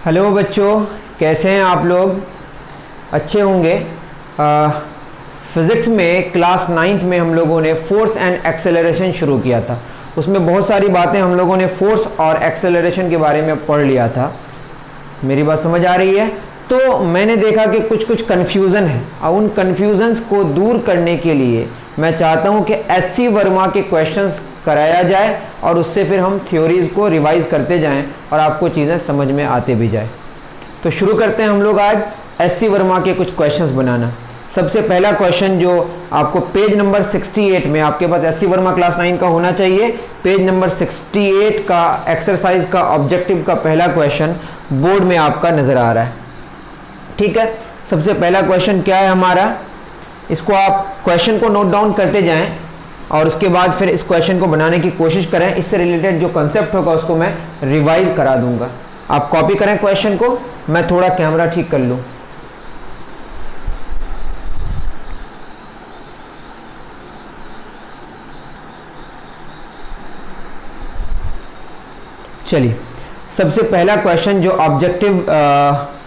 Hello बच्चों, कैसे हैं आप लोग? अच्छे होंगे। फिज़िक्स में क्लास 9th में हम लोगों ने फोर्स एंड एक्सेलरेशन शुरू किया था। उसमें बहुत सारी बातें हम लोगों ने फोर्स और एक्सेलरेशन के बारे में पढ़ लिया था। मेरी बात समझ आ रही है? तो मैंने देखा कि कुछ कन्फ्यूज़न है और उन कन्फ्यूज़न्स को दूर करने के लिए मैं चाहता हूं कि एससी वर्मा के क्वेश्चंस कराया जाए और उससे फिर हम थ्योरीज़ को रिवाइज करते जाएं और आपको चीज़ें समझ में आते भी जाए। तो शुरू करते हैं हम लोग आज एससी वर्मा के कुछ क्वेश्चंस बनाना। सबसे पहला क्वेश्चन जो आपको पेज नंबर 68 में, आपके पास एससी वर्मा क्लास 9 का होना चाहिए, पेज नंबर 68 का एक्सरसाइज का ऑब्जेक्टिव का पहला क्वेश्चन बोर्ड में आपका नज़र आ रहा है। ठीक है, सबसे पहला क्वेश्चन क्या है हमारा, इसको आप क्वेश्चन को नोट डाउन करते जाएं और उसके बाद फिर इस क्वेश्चन को बनाने की कोशिश करें। इससे रिलेटेड जो कंसेप्ट होगा उसको मैं रिवाइज करा दूंगा। आप कॉपी करें क्वेश्चन को, मैं थोड़ा कैमरा ठीक कर लूं। चलिए, सबसे पहला क्वेश्चन जो ऑब्जेक्टिव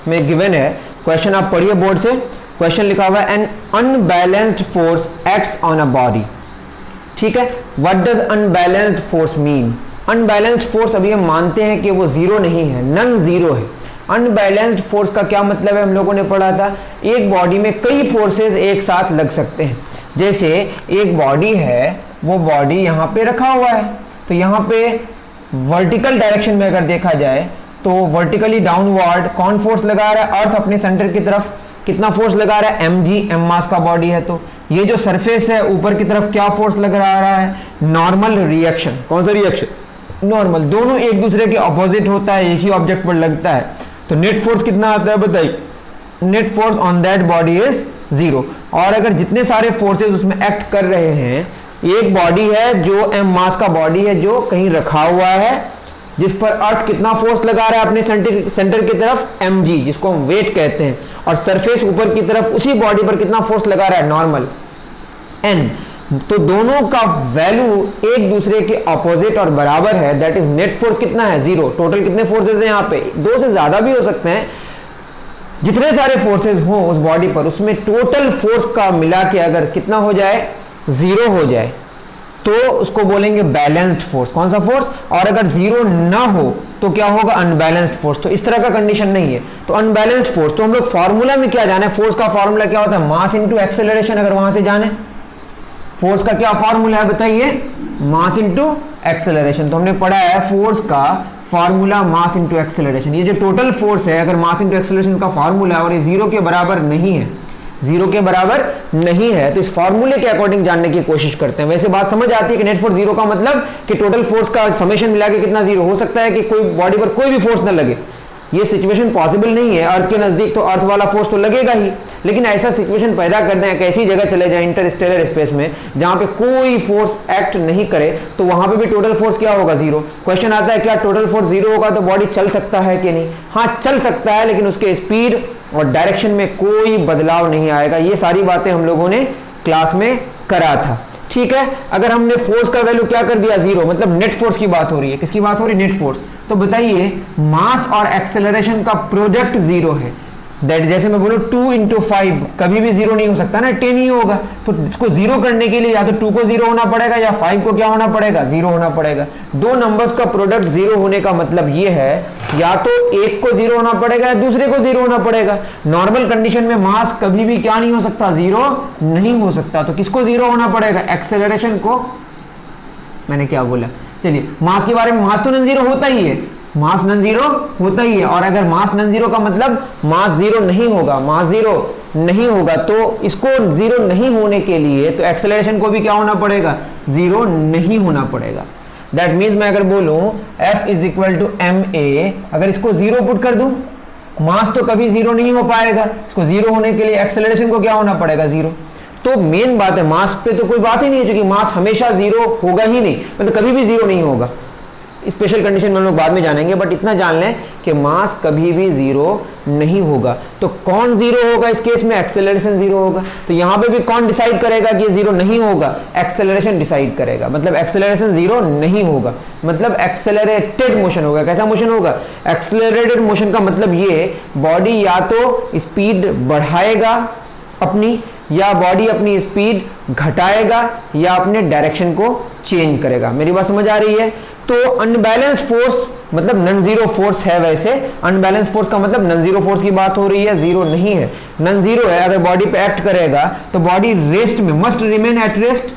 में गिवन है, क्वेश्चन आप पढ़िए बोर्ड से। क्वेश्चन लिखा हुआ है N unbalanced force acts on a body. ठीक है, what does unbalanced force mean? Unbalanced force अभी हम मानते हैं कि वो जीरो नहीं है, नन जीरो है। अनबैलेंस्ड फोर्स का क्या मतलब है, हम लोगों ने पढ़ा था, एक बॉडी में कई फोर्सेस एक साथ लग सकते हैं। जैसे एक बॉडी है, वो बॉडी यहाँ पे रखा हुआ है, तो यहाँ पे वर्टिकल डायरेक्शन में अगर देखा जाए तो वर्टिकली डाउनवर्ड कौन फोर्स लगा रहा है? अर्थ अपने सेंटर की तरफ कितना फोर्स लगा रहा है? mg, m मास का बॉडी है। तो ये जो सरफेस है ऊपर की तरफ क्या फोर्स लगा रहा है? Normal reaction. कौन सा रिएक्शन? नॉर्मल। दोनों एक दूसरे के ऑपोजिट होता है, एक ही ऑब्जेक्ट पर लगता है। तो नेट फोर्स कितना आता है बताइए? Net force on that body is zero. और अगर जितने सारे फोर्सेस उसमें एक्ट कर रहे हैं, एक बॉडी है जो m मास का बॉडी है जो कहीं रखा हुआ है, जिस पर अर्थ कितना फोर्स लगा रहा है अपने सेंटर की तरफ? mg, जिसको हम वेट कहते हैं। और सरफेस ऊपर की तरफ उसी बॉडी पर कितना फोर्स लगा रहा है? Normal, n। तो दोनों का वैल्यू एक दूसरे के ऑपोजिट और बराबर है, दैट इज नेट फोर्स कितना है? जीरो। टोटल कितने फोर्सेस हैं यहाँ पे? दो से ज्यादा भी हो सकते हैं। जितने सारे फोर्सेस हो उस बॉडी पर, उसमें टोटल फोर्स का मिला के अगर कितना हो जाए? जीरो हो जाए, तो उसको बोलेंगे बैलेंस्ड फोर्स। कौन सा फोर्स? और अगर जीरो ना हो तो क्या होगा? Unbalanced force. तो इस तरह का कंडीशन नहीं है, तो अनबैलेंस्ड फोर्स। तो हम लोग फॉर्मूला में क्या जाने? फोर्स का फॉर्मूला क्या होता है? Mass into acceleration. अगर वहां से जाने फोर्स का क्या फॉर्मूला है बताइए? Mass into acceleration. तो हमने पढ़ा है फोर्स का फॉर्मूला मास इंटू एक्सेलरेशन। ये जो टोटल फोर्स है, अगर मास इंटू एक्सेलरेशन का फॉर्मूला है और ये जीरो के बराबर नहीं है, जीरो के बराबर नहीं है, तो इस फॉर्मूले के अकॉर्डिंग जानने की कोशिश करते हैं। वैसे बात समझ आती है कि नेट फोर्स जीरो का मतलब कि टोटल फोर्स का समेशन मिला के कितना? जीरो। हो सकता है कि कोई बॉडी पर कोई भी फोर्स ना लगे, ये सिचुएशन पॉसिबल नहीं है। अर्थ के नजदीक तो अर्थ वाला फोर्स तो लगेगा ही, लेकिन ऐसा सिचुएशन पैदा करते हैं कि ऐसी जगह चले जाए इंटरस्टेलर स्पेस में जहां पे कोई फोर्स एक्ट नहीं करे, तो वहां पे भी टोटल फोर्स क्या होगा? जीरो। क्वेश्चन आता है क्या टोटल फोर्स जीरो होगा तो बॉडी चल सकता है कि नहीं? हाँ, चल सकता है, लेकिन उसके स्पीड और डायरेक्शन में कोई बदलाव नहीं आएगा। ये सारी बातें हम लोगों ने क्लास में करा था। ठीक है, अगर हमने फोर्स का वैल्यू क्या कर दिया? जीरो, मतलब नेट फोर्स की बात हो रही है। किसकी बात हो रही है? Net force. तो बताइए, मास और एक्सेलरेशन का प्रोडक्ट जीरो है। दैट, जैसे मैं बोलूं 2 into 5 कभी भी जीरो नहीं हो सकता ना, 10 ही होगा। तो इसको जीरो करने के लिए या तो 2 को जीरो होना पड़ेगा या 5 को क्या होना पड़ेगा? जीरो होना पड़ेगा। दो नंबर्स का प्रोडक्ट जीरो होने का मतलब ये है, या तो एक को जीरो होना पड़ेगा या दूसरे को जीरो होना पड़ेगा। नॉर्मल कंडीशन में मास कभी भी क्या नहीं हो सकता? जीरो नहीं हो सकता। तो किसको जीरो होना पड़ेगा? एक्सेलरेशन को। मैंने क्या बोला? चलिए, मास के बारे में, मास तो नॉन जीरो होता ही है, मास नॉन जीरो होता ही है। और अगर मास नॉन जीरो का मतलब मास जीरो नहीं होगा, मास जीरो नहीं होगा, तो इसको जीरो नहीं होने के लिए तो एक्सेलरेशन को भी क्या होना पड़ेगा? जीरो नहीं होना पड़ेगा। दैट मीन्स मैं अगर बोलूं F is equal to ma, अगर इसको जीरो पुट कर दूं, मास तो कभी जीरो नहीं हो पाएगा। इसको जीरो होने के लिए एक्सेलरेशन को क्या होना पड़ेगा? जीरो। तो मेन बात है, मास पे तो कोई बात ही नहीं है, क्योंकि मास हमेशा जीरो होगा ही नहीं, मतलब कभी भी जीरो नहीं होगा। स्पेशल कंडीशन में हम लोग बाद में जानेंगे, बट इतना जान लें कि मास कभी भी जीरो नहीं होगा। तो कौन जीरो होगा इस केस में? एक्सेलरेशन जीरो होगा। तो यहां पे भी कौन डिसाइड करेगा कि जीरो नहीं होगा? एक्सेलरेशन डिसाइड करेगा, मतलब एक्सेलरेशन जीरो नहीं होगा, मतलब एक्सेलरेटेड मोशन होगा। कैसा मोशन होगा? एक्सेलरेटेड मोशन का मतलब ये बॉडी या तो स्पीड बढ़ाएगा अपनी, या बॉडी अपनी स्पीड घटाएगा, या अपने डायरेक्शन को चेंज करेगा। मेरी बात समझ आ रही है? तो अनबैलेंस्ड फोर्स मतलब नॉन जीरो फोर्स है। वैसे अनबैलेंस्ड फोर्स का मतलब नॉन जीरो फोर्स की बात हो रही है, जीरो नहीं है, नॉन जीरो है। अगर बॉडी पे एक्ट करेगा तो बॉडी रेस्ट में, must remain at rest,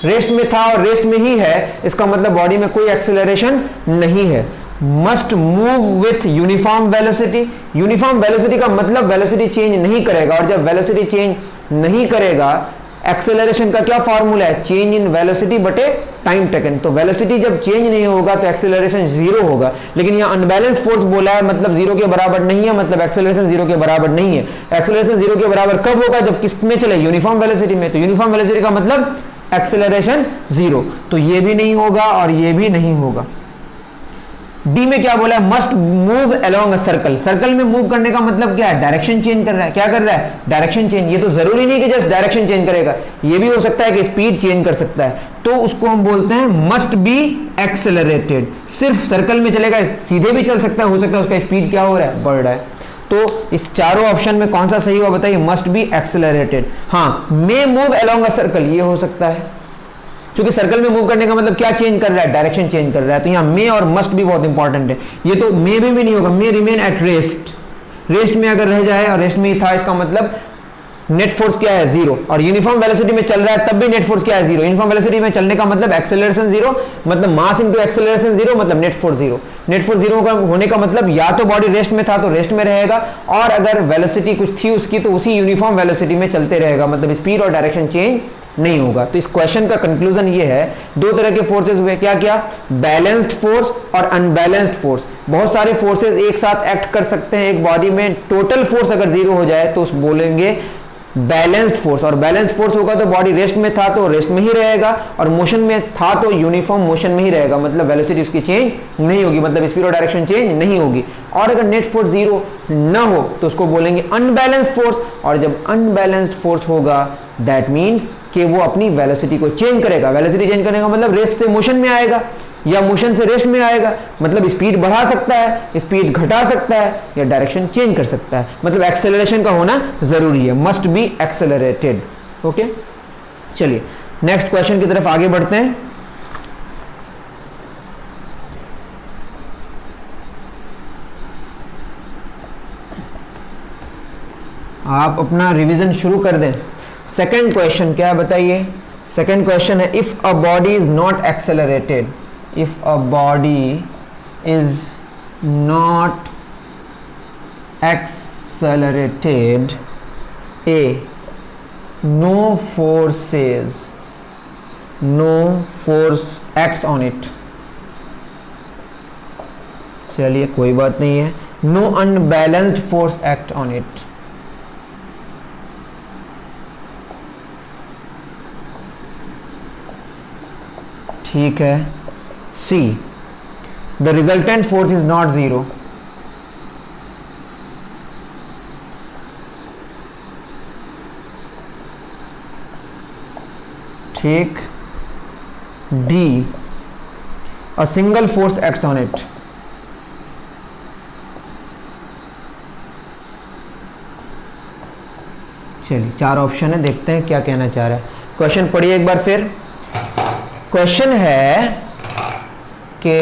rest में था और रेस्ट में ही है, इसका मतलब बॉडी में कोई एक्सेलरेशन नहीं है। Must move with uniform velocity, uniform velocity का मतलब वेलोसिटी चेंज नहीं करेगा, और जब वेलोसिटी चेंज नहीं करेगा, एक्सेलरेशन का क्या फॉर्मूला है? चेंज इन वेलोसिटी बटे टाइम टेकन। तो वेलोसिटी जब चेंज नहीं होगा तो एक्सेलरेशन जीरो होगा, लेकिन यहाँ अनबैलेंस फोर्स बोला है, मतलब जीरो के बराबर नहीं है, मतलब एक्सेलरेशन जीरो के बराबर नहीं है। एक्सेलरेशन जीरो के बराबर कब होगा? जब किस में चले? यूनिफॉर्म वेलोसिटी में। तो यूनिफॉर्म वेलोसिटी का मतलब एक्सेलरेशन जीरो। तो ये भी नहीं होगा और ये भी नहीं होगा। डी में क्या बोला है? Must move along a circle. Circle में मूव करने का मतलब क्या है? डायरेक्शन चेंज कर रहा है। क्या कर रहा है? Direction change. ये तो जरूरी नहीं कि जस्ट डायरेक्शन चेंज करेगा, ये भी हो सकता है कि स्पीड चेंज कर सकता है, तो उसको हम बोलते हैं मस्ट बी एक्सेलरेटेड। सिर्फ सर्कल में चलेगा, सीधे भी चल सकता है, हो सकता है उसका स्पीड क्या हो रहा है? बढ़ रहा है। तो इस चारों ऑप्शन में कौन सा सही हुआ बताइए? Must be accelerated. हाँ, may move along a circle, ये हो सकता है, क्योंकि सर्कल में मूव करने का मतलब क्या चेंज कर रहा है? डायरेक्शन चेंज कर रहा है। तो यहाँ मे और मस्ट भी बहुत इंपॉर्टेंट है। ये तो मे भी नहीं होगा, मे रिमेन एट रेस्ट, रेस्ट में अगर रह जाए और रेस्ट में ही था, इसका मतलब नेट फोर्स क्या है? जीरो। और यूनिफॉर्म वेलोसिटी में चल रहा है तब भी नेट फोर्स क्या है? जीरो। यूनिफॉर्म वेलोसिटी में चलने का मतलब एक्सेलरेशन जीरो, मतलब मास इनटू एक्सेलरेशन जीरो, मतलब net force zero. Net force zero होने का मतलब या तो बॉडी रेस्ट में था तो रेस्ट में रहेगा, और अगर वेलोसिटी कुछ थी उसकी तो उसी यूनिफॉर्म वेलोसिटी में चलते रहेगा, मतलब स्पीड और डायरेक्शन चेंज नहीं होगा। तो इस क्वेश्चन का कंक्लूजन ये है, दो तरह के फोर्सेस हुए, क्या क्या? बैलेंस्ड फोर्स और अनबैलेंस्ड फोर्स। बहुत सारे फोर्सेस एक साथ एक्ट कर सकते हैं एक बॉडी में। टोटल फोर्स अगर जीरो हो जाए तो उस बोलेंगे बैलेंस्ड फोर्स, और बैलेंस्ड फोर्स होगा तो बॉडी रेस्ट में था तो रेस्ट में ही रहेगा, और मोशन में था तो यूनिफॉर्म मोशन में ही रहेगा, मतलब वेलोसिटी उसकी चेंज नहीं होगी, मतलब स्पीड और डायरेक्शन चेंज नहीं होगी। और अगर नेट फोर्स जीरो ना हो तो उसको बोलेंगे अनबैलेंस्ड फोर्स, और जब अनबैलेंस्ड फोर्स होगा दैट मीन्स कि वो अपनी वेलोसिटी को चेंज करेगा। वेलोसिटी चेंज करने का मतलब रेस्ट से मोशन में आएगा या मोशन से रेस्ट में आएगा, मतलब स्पीड बढ़ा सकता है, स्पीड घटा सकता है, या डायरेक्शन चेंज कर सकता है, मतलब एक्सेलरेशन का होना जरूरी है, मस्ट बी एक्सेलरेटेड। ओके, चलिए नेक्स्ट क्वेश्चन की तरफ आगे बढ़ते हैं। आप अपना रिवीजन शुरू कर दें। सेकंड क्वेश्चन क्या है बताइए? सेकंड क्वेश्चन है, if a body is not accelerated, if a body is not accelerated, a no force acts on it। चलिए कोई बात नहीं है, no unbalanced force act on it। ठीक है। C, the resultant force is not zero। ठीक। D, a single force acts on it। चलिए चार ऑप्शन है, देखते हैं क्या कहना चाह रहा है। क्वेश्चन पढ़िए एक बार फिर। क्वेश्चन है कि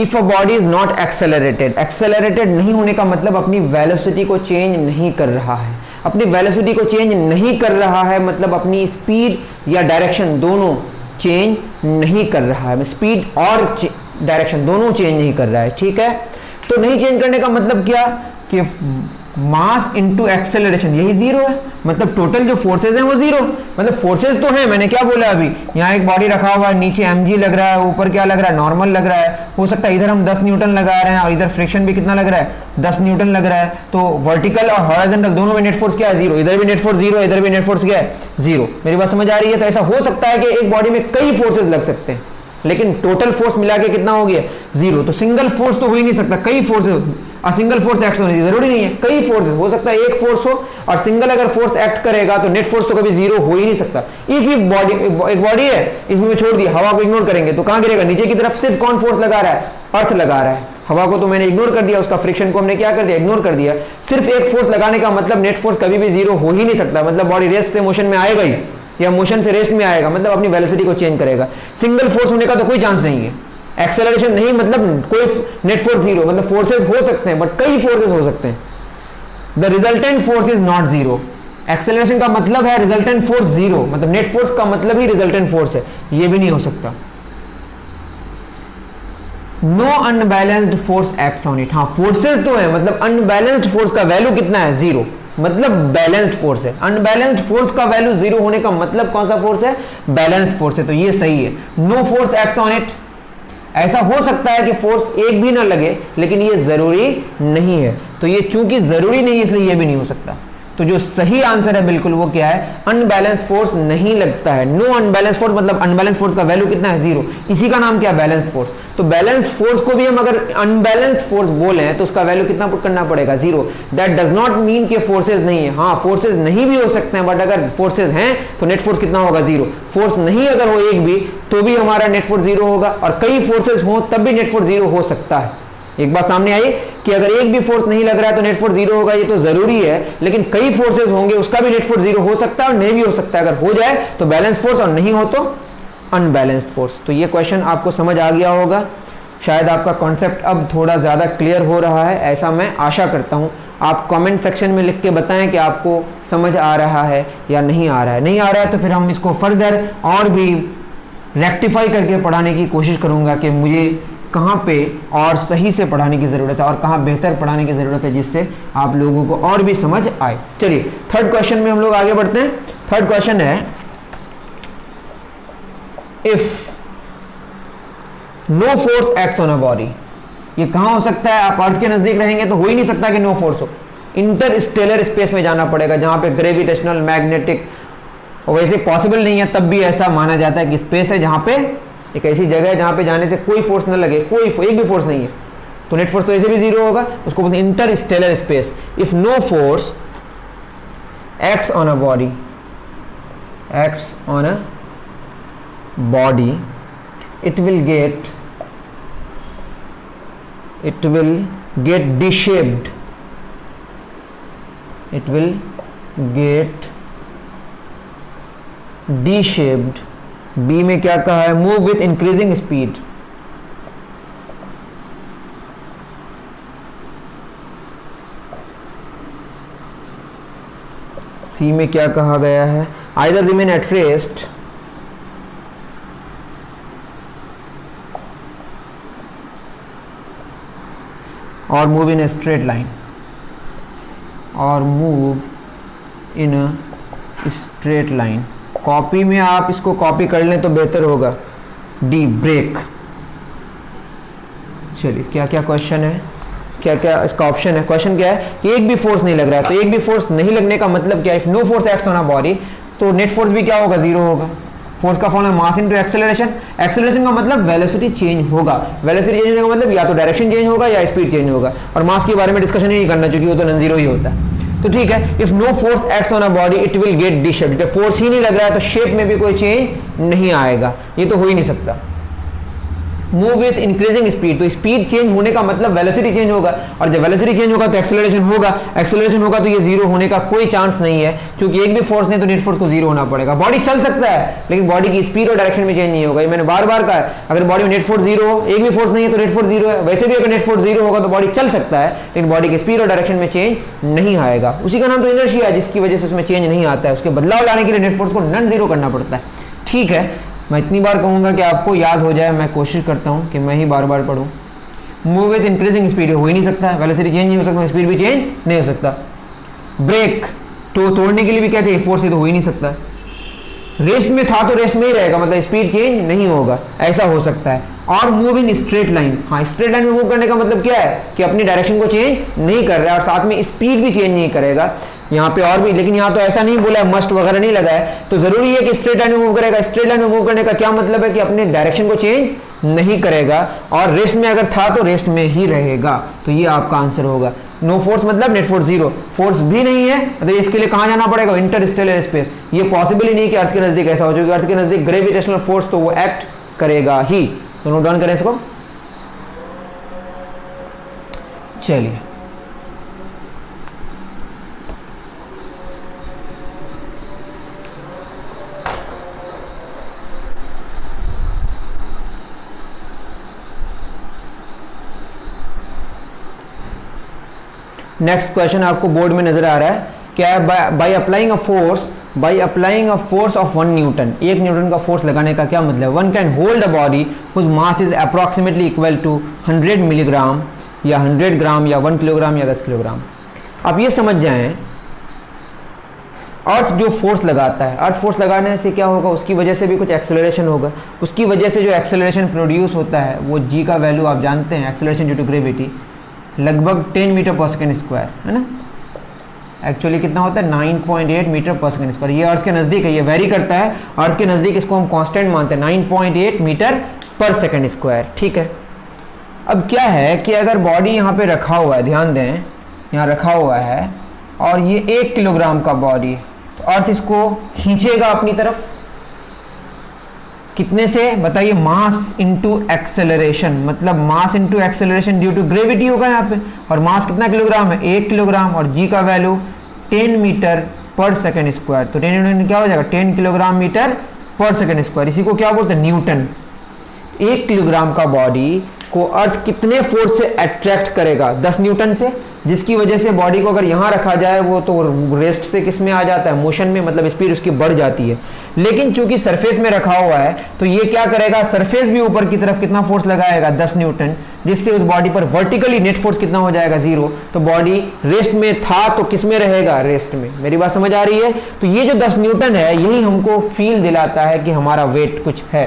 if a body is not accelerated, accelerated नहीं होने का मतलब अपनी वेलोसिटी को चेंज नहीं कर रहा है। अपनी वेलोसिटी को चेंज नहीं कर रहा है मतलब अपनी स्पीड या डायरेक्शन दोनों चेंज नहीं कर रहा है, स्पीड और डायरेक्शन दोनों चेंज नहीं कर रहा है। ठीक है, तो नहीं चेंज करने का मतलब क्या कि मास इनटू एक्सेलरेशन यही जीरो है, मतलब टोटल जो फोर्सेज हैं वो जीरो, मतलब फोर्सेज तो हैं, मैंने क्या बोला अभी, यहाँ एक बॉडी रखा हुआ है, नीचे mg लग रहा है, ऊपर क्या लग रहा है, नॉर्मल लग रहा है, हो सकता है इधर हम 10 न्यूटन लगा रहे हैं और इधर फ्रिक्शन भी कितना लग रहा है, 10 न्यूटन लग रहा है, तो वर्टिकल और हॉरिजॉन्टल दोनों में नेट फोर्स क्या है, जीरो, इधर भी नेट फोर्स जीरो, इधर भी नेट फोर्स क्या है, जीरो। मेरी बात समझ आ रही है? तो ऐसा हो सकता है कि एक बॉडी में कई फोर्सेज लग सकते हैं, लेकिन टोटल फोर्स मिला के कितना हो गया 0। तो सिंगल फोर्स तो हो ही नहीं सकता, कई फोर्सेस, सिंगल फोर्स एक्ट होने की जरूरी नहीं है, कई फोर्सेस हो सकता है, एक फोर्स हो, और सिंगल अगर फोर्स एक्ट करेगा तो नेट फोर्स तो कभी 0 हो ही नहीं सकता। एक ही बॉडी, एक बॉडी है, इसमें छोड़ दिया, हवा को इग्नोर करेंगे तो कहां गिरेगा, नीचे की तरफ। सिर्फ कौन फोर्स लगा रहा है, अर्थ लगा रहा है। हवा को तो मैंने इग्नोर कर दिया, उसका फ्रिक्शन को हमने क्या कर दिया, इग्नोर कर दिया। सिर्फ एक फोर्स लगाने का मतलब नेट फोर्स कभी भी 0 हो ही नहीं सकता, मतलब बॉडी रेस्ट से मोशन में आएगा ही, या मोशन से रेस्ट में आएगा, मतलब अपनी वेलोसिटी को चेंज करेगा। सिंगल फोर्स होने का तो कोई चांस नहीं है, एक्सेलरेशन नहीं, मतलब कोई नेट फोर्स 0, मतलब फोर्सेस हो सकते हैं बट कई फोर्सेस हो सकते हैं। The resultant force is not 0। Acceleration का मतलब है रिजल्टेंट फोर्स 0, मतलब नेट फोर्स का मतलब ही रिजल्टेंट फोर्स है, ये भी नहीं हो सकता। No unbalanced force acts on it. हाँ फोर्सेस तो है, मतलब अनबैलेंस्ड फोर्स का वैल्यू कितना है 0, मतलब बैलेंस्ड फोर्स है। अनबैलेंस्ड फोर्स का वैल्यू 0 होने का मतलब कौन सा फोर्स है, बैलेंस्ड फोर्स है, तो ये सही है। No force acts on it. ऐसा हो सकता है कि फोर्स एक भी ना लगे, लेकिन ये जरूरी नहीं है, तो ये चूंकि जरूरी नहीं है इसलिए ये भी नहीं हो सकता। तो जो सही आंसर है बिल्कुल वो क्या है, अनबैलेंस फोर्स नहीं लगता है। नो अनबैलेंस फोर्स, मतलब अनबैलेंस फोर्स का वैल्यू कितना है 0, इसी का नाम क्या है, बैलेंस फोर्स। तो बैलेंस फोर्स को भी हम अगर अनबैलेंस फोर्स बोले तो उसका वैल्यू कितना पुट करना पड़ेगा 0। दैट डज नॉट मीन कि फोर्सेज नहीं है। हाँ फोर्सेज नहीं भी हो सकते हैं, बट अगर फोर्सेज हैं तो नेट फोर्स कितना होगा 0। फोर्स नहीं अगर हो एक भी तो भी हमारा नेट फोर्स 0 होगा, और कई फोर्सेज हो तब भी नेट फोर्स 0 हो सकता है। एक बात सामने आई कि अगर एक भी फोर्स नहीं लग रहा है तो नेट फोर्स 0 होगा, ये तो जरूरी है, लेकिन कई फोर्सेस होंगे उसका भी नेट फोर्स 0 हो सकता है और नहीं भी हो सकता है। अगर हो जाए तो बैलेंस फोर्स और नहीं हो तो अनबैलेंस्ड फोर्स। तो ये क्वेश्चन आपको समझ आ गया होगा, शायद आपका कॉन्सेप्ट अब थोड़ा ज़्यादा क्लियर हो रहा है, ऐसा मैं आशा करता हूँ। आप कमेंट सेक्शन में लिख के बताएं कि आपको समझ आ रहा है या नहीं आ रहा है। नहीं आ रहा है तो फिर हम इसको फर्दर और भी रेक्टिफाई करके पढ़ाने की कोशिश करूँगा कि मुझे कहाँ पे और सही से पढ़ाने की ज़रूरत है और कहाँ बेहतर पढ़ाने की ज़रूरत है, जिससे आप लोगों को और भी समझ आए। चलिए थर्ड क्वेश्चन में हम लोग आगे बढ़ते हैं। थर्ड क्वेश्चन है, if no force acts on a body. ये कहाँ हो सकता है, आप अर्थ के नजदीक रहेंगे तो हो ही नहीं सकता कि नो फोर्स हो। इंटरस्टेलर स्पेस में जाना पड़ेगा जहाँ पे ग्रेविटेशनल, मैग्नेटिक, वैसे पॉसिबल नहीं है, तब भी ऐसा माना जाता है कि स्पेस है जहाँ पे, एक ऐसी जगह है जहां पे जाने से कोई फोर्स न लगे, कोई एक भी फोर्स नहीं है, तो नेट फोर्स तो ऐसे भी 0 होगा, उसको बोलते हैं interstellar space. If no force acts on a body, acts on a body, it will get deshaped, it will get deshaped। B में क्या कहा है, move with increasing speed. C में क्या कहा गया है, आइदर रिमेन एट रेस्ट और move in a straight line, और move in a straight line. Copy में आप इसको कॉपी कर लें तो बेहतर होगा। D break. चलिए क्या क्या क्वेश्चन है, क्या क्या इसका ऑप्शन है। क्वेश्चन क्या है कि एक भी फोर्स नहीं लग रहा है, तो एक भी फोर्स नहीं लगने का मतलब क्या है, if no force acts on a body, तो नेट फोर्स भी क्या होगा 0 होगा। फोर्स का formula mass into acceleration. Acceleration का मतलब वेलोसिटी चेंज होगा, वेलोसिटी चेंज होने का मतलब या तो डायरेक्शन चेंज होगा या स्पीड चेंज होगा, और मास के बारे में डिस्कशन ही नहीं करना क्योंकि वो तो नॉन जीरो ही होता है। तो ठीक है, if no force acts on a body it will get deshaped. जब फोर्स ही नहीं लग रहा है तो शेप में भी कोई चेंज नहीं आएगा, ये तो हो ही नहीं सकता। मूव विथ इंक्रीजिंग स्पीड, तो स्पीड चेंज होने का मतलब वेलोसिटी चेंज होगा, और जब वेलोसिटी चेंज होगा तो एक्सेलरेशन होगा, एक्सेलरेशन होगा तो ये 0 होने का कोई चांस नहीं है, क्योंकि एक भी फोर्स नहीं तो नेट फोर्स को 0 होना पड़ेगा। बॉडी चल सकता है लेकिन बॉडी की स्पीड और डायरेक्शन में चेंज नहीं होगा, ये मैंने बार बार कहा है। अगर बॉडी में नेट फोर्स 0 हो, एक भी फोर्स नहीं है तो नेट फोर्स 0 है। वैसे भी अगर नेट फोर्स 0 होगा तो बॉडी चल सकता है लेकिन बॉडी की स्पीड और डायरेक्शन में चेंज नहीं आएगा। उसी का नाम तो इनर्शिया है, जिसकी वजह से उसमें चेंज नहीं आता है। उसके बदलाव लाने के लिए नेट फोर्स को नॉन जीरो करना पड़ता है। ठीक है, मैं इतनी बार कहूँगा कि आपको याद हो जाए, मैं कोशिश करता हूँ कि मैं ही बार बार पढ़ूँ। मूव विथ इंक्रीजिंग स्पीड हो ही नहीं सकता, वेलोसिटी चेंज नहीं हो सकता, स्पीड भी चेंज नहीं हो सकता। ब्रेक तो तोड़ने के लिए भी कहते हैं फोर्स से तो हो ही नहीं सकता। रेस्ट में था तो रेस्ट में ही रहेगा, मतलब स्पीड चेंज नहीं होगा, ऐसा हो सकता है। और मूव इन स्ट्रेट लाइन, हाँ स्ट्रेट लाइन में मूव करने का मतलब क्या है कि अपनी डायरेक्शन को चेंज नहीं कर रहा है और साथ में स्पीड भी चेंज नहीं करेगा। यहाँ पे और भी, लेकिन यहाँ तो ऐसा नहीं बोला है, मस्ट वगैरह नहीं लगा है, तो जरूरी है कि स्ट्रेट लाइन में मूव करेगा। स्ट्रेट लाइन में मूव करने का क्या मतलब है कि अपने डायरेक्शन को चेंज नहीं करेगा, और रेस्ट में अगर था तो रेस्ट में ही रहेगा, तो ये आपका आंसर होगा। नो फोर्स मतलब नेट फोर्स जीरो, फोर्स भी नहीं है, मतलब इसके लिए कहां जाना पड़ेगा, इंटरस्टेलर स्पेस। ये पॉसिबल ही नहीं कि अर्थ के नजदीक ऐसा हो, क्योंकि अर्थ के नजदीक ग्रेविटेशनल फोर्स तो वो एक्ट करेगा ही। तो नोट डाउन करें इसको। चलिए नेक्स्ट क्वेश्चन आपको बोर्ड में नजर आ रहा है, क्या है, by applying a force of 1 newton, 1 newton का फोर्स लगाने का क्या मतलब, one can hold a body whose mass is approximately equal to 100 milligram या 100 ग्राम या 1 किलोग्राम या 10 किलोग्राम। आप ये समझ जाएं, अर्थ जो फोर्स लगाता है, अर्थ फोर्स लगाने से क्या होगा, उसकी वजह से भी कुछ एक्सेलरेशन होगा, उसकी वजह से जो एक्सेलरेशन प्रोड्यूस होता है वो जी का वैल्यू आप जानते हैं, एक्सेलरेशन ड्यू टू ग्रेविटी लगभग 10 मीटर पर सेकेंड स्क्वायर है ना, एक्चुअली कितना होता है 9.8 मीटर पर सेकेंड स्क्वायर। ये अर्थ के नज़दीक है, ये वेरी करता है, अर्थ के नज़दीक इसको हम कांस्टेंट मानते हैं 9.8 मीटर पर सेकेंड स्क्वायर, ठीक है। अब क्या है कि अगर बॉडी यहाँ पे रखा हुआ है, ध्यान दें यहाँ रखा हुआ है, और ये 1 किलोग्राम का बॉडी, तो अर्थ इसको खींचेगा अपनी तरफ, कितने से बताइए, मास इनटू एक्सेलरेशन, मतलब mass into acceleration due to gravity होगा यहाँ पे, और मास कितना किलोग्राम है 1 किलोग्राम, और जी का value 10 metre per second square, तो 10 क्या हो जाएगा 10 kilogram metre per second square. इसी को क्या बोलते हैं न्यूटन। 1 किलोग्राम का बॉडी को अर्थ कितने फोर्स से अट्रैक्ट करेगा, 10 न्यूटन से, जिसकी वजह से बॉडी को अगर यहाँ रखा जाए वो तो रेस्ट से किस में आ जाता है, मोशन में, मतलब स्पीड उसकी बढ़ जाती है। लेकिन चूंकि सरफेस में रखा हुआ है तो ये क्या करेगा, सरफेस भी ऊपर की तरफ कितना फोर्स लगाएगा 10 न्यूटन, जिससे उस बॉडी पर वर्टिकली नेट फोर्स कितना हो जाएगा 0। तो बॉडी रेस्ट में था तो किस में रहेगा, रेस्ट में। मेरी बात समझ आ रही है। तो ये जो 10 न्यूटन है यही हमको फील दिलाता है कि हमारा वेट कुछ है।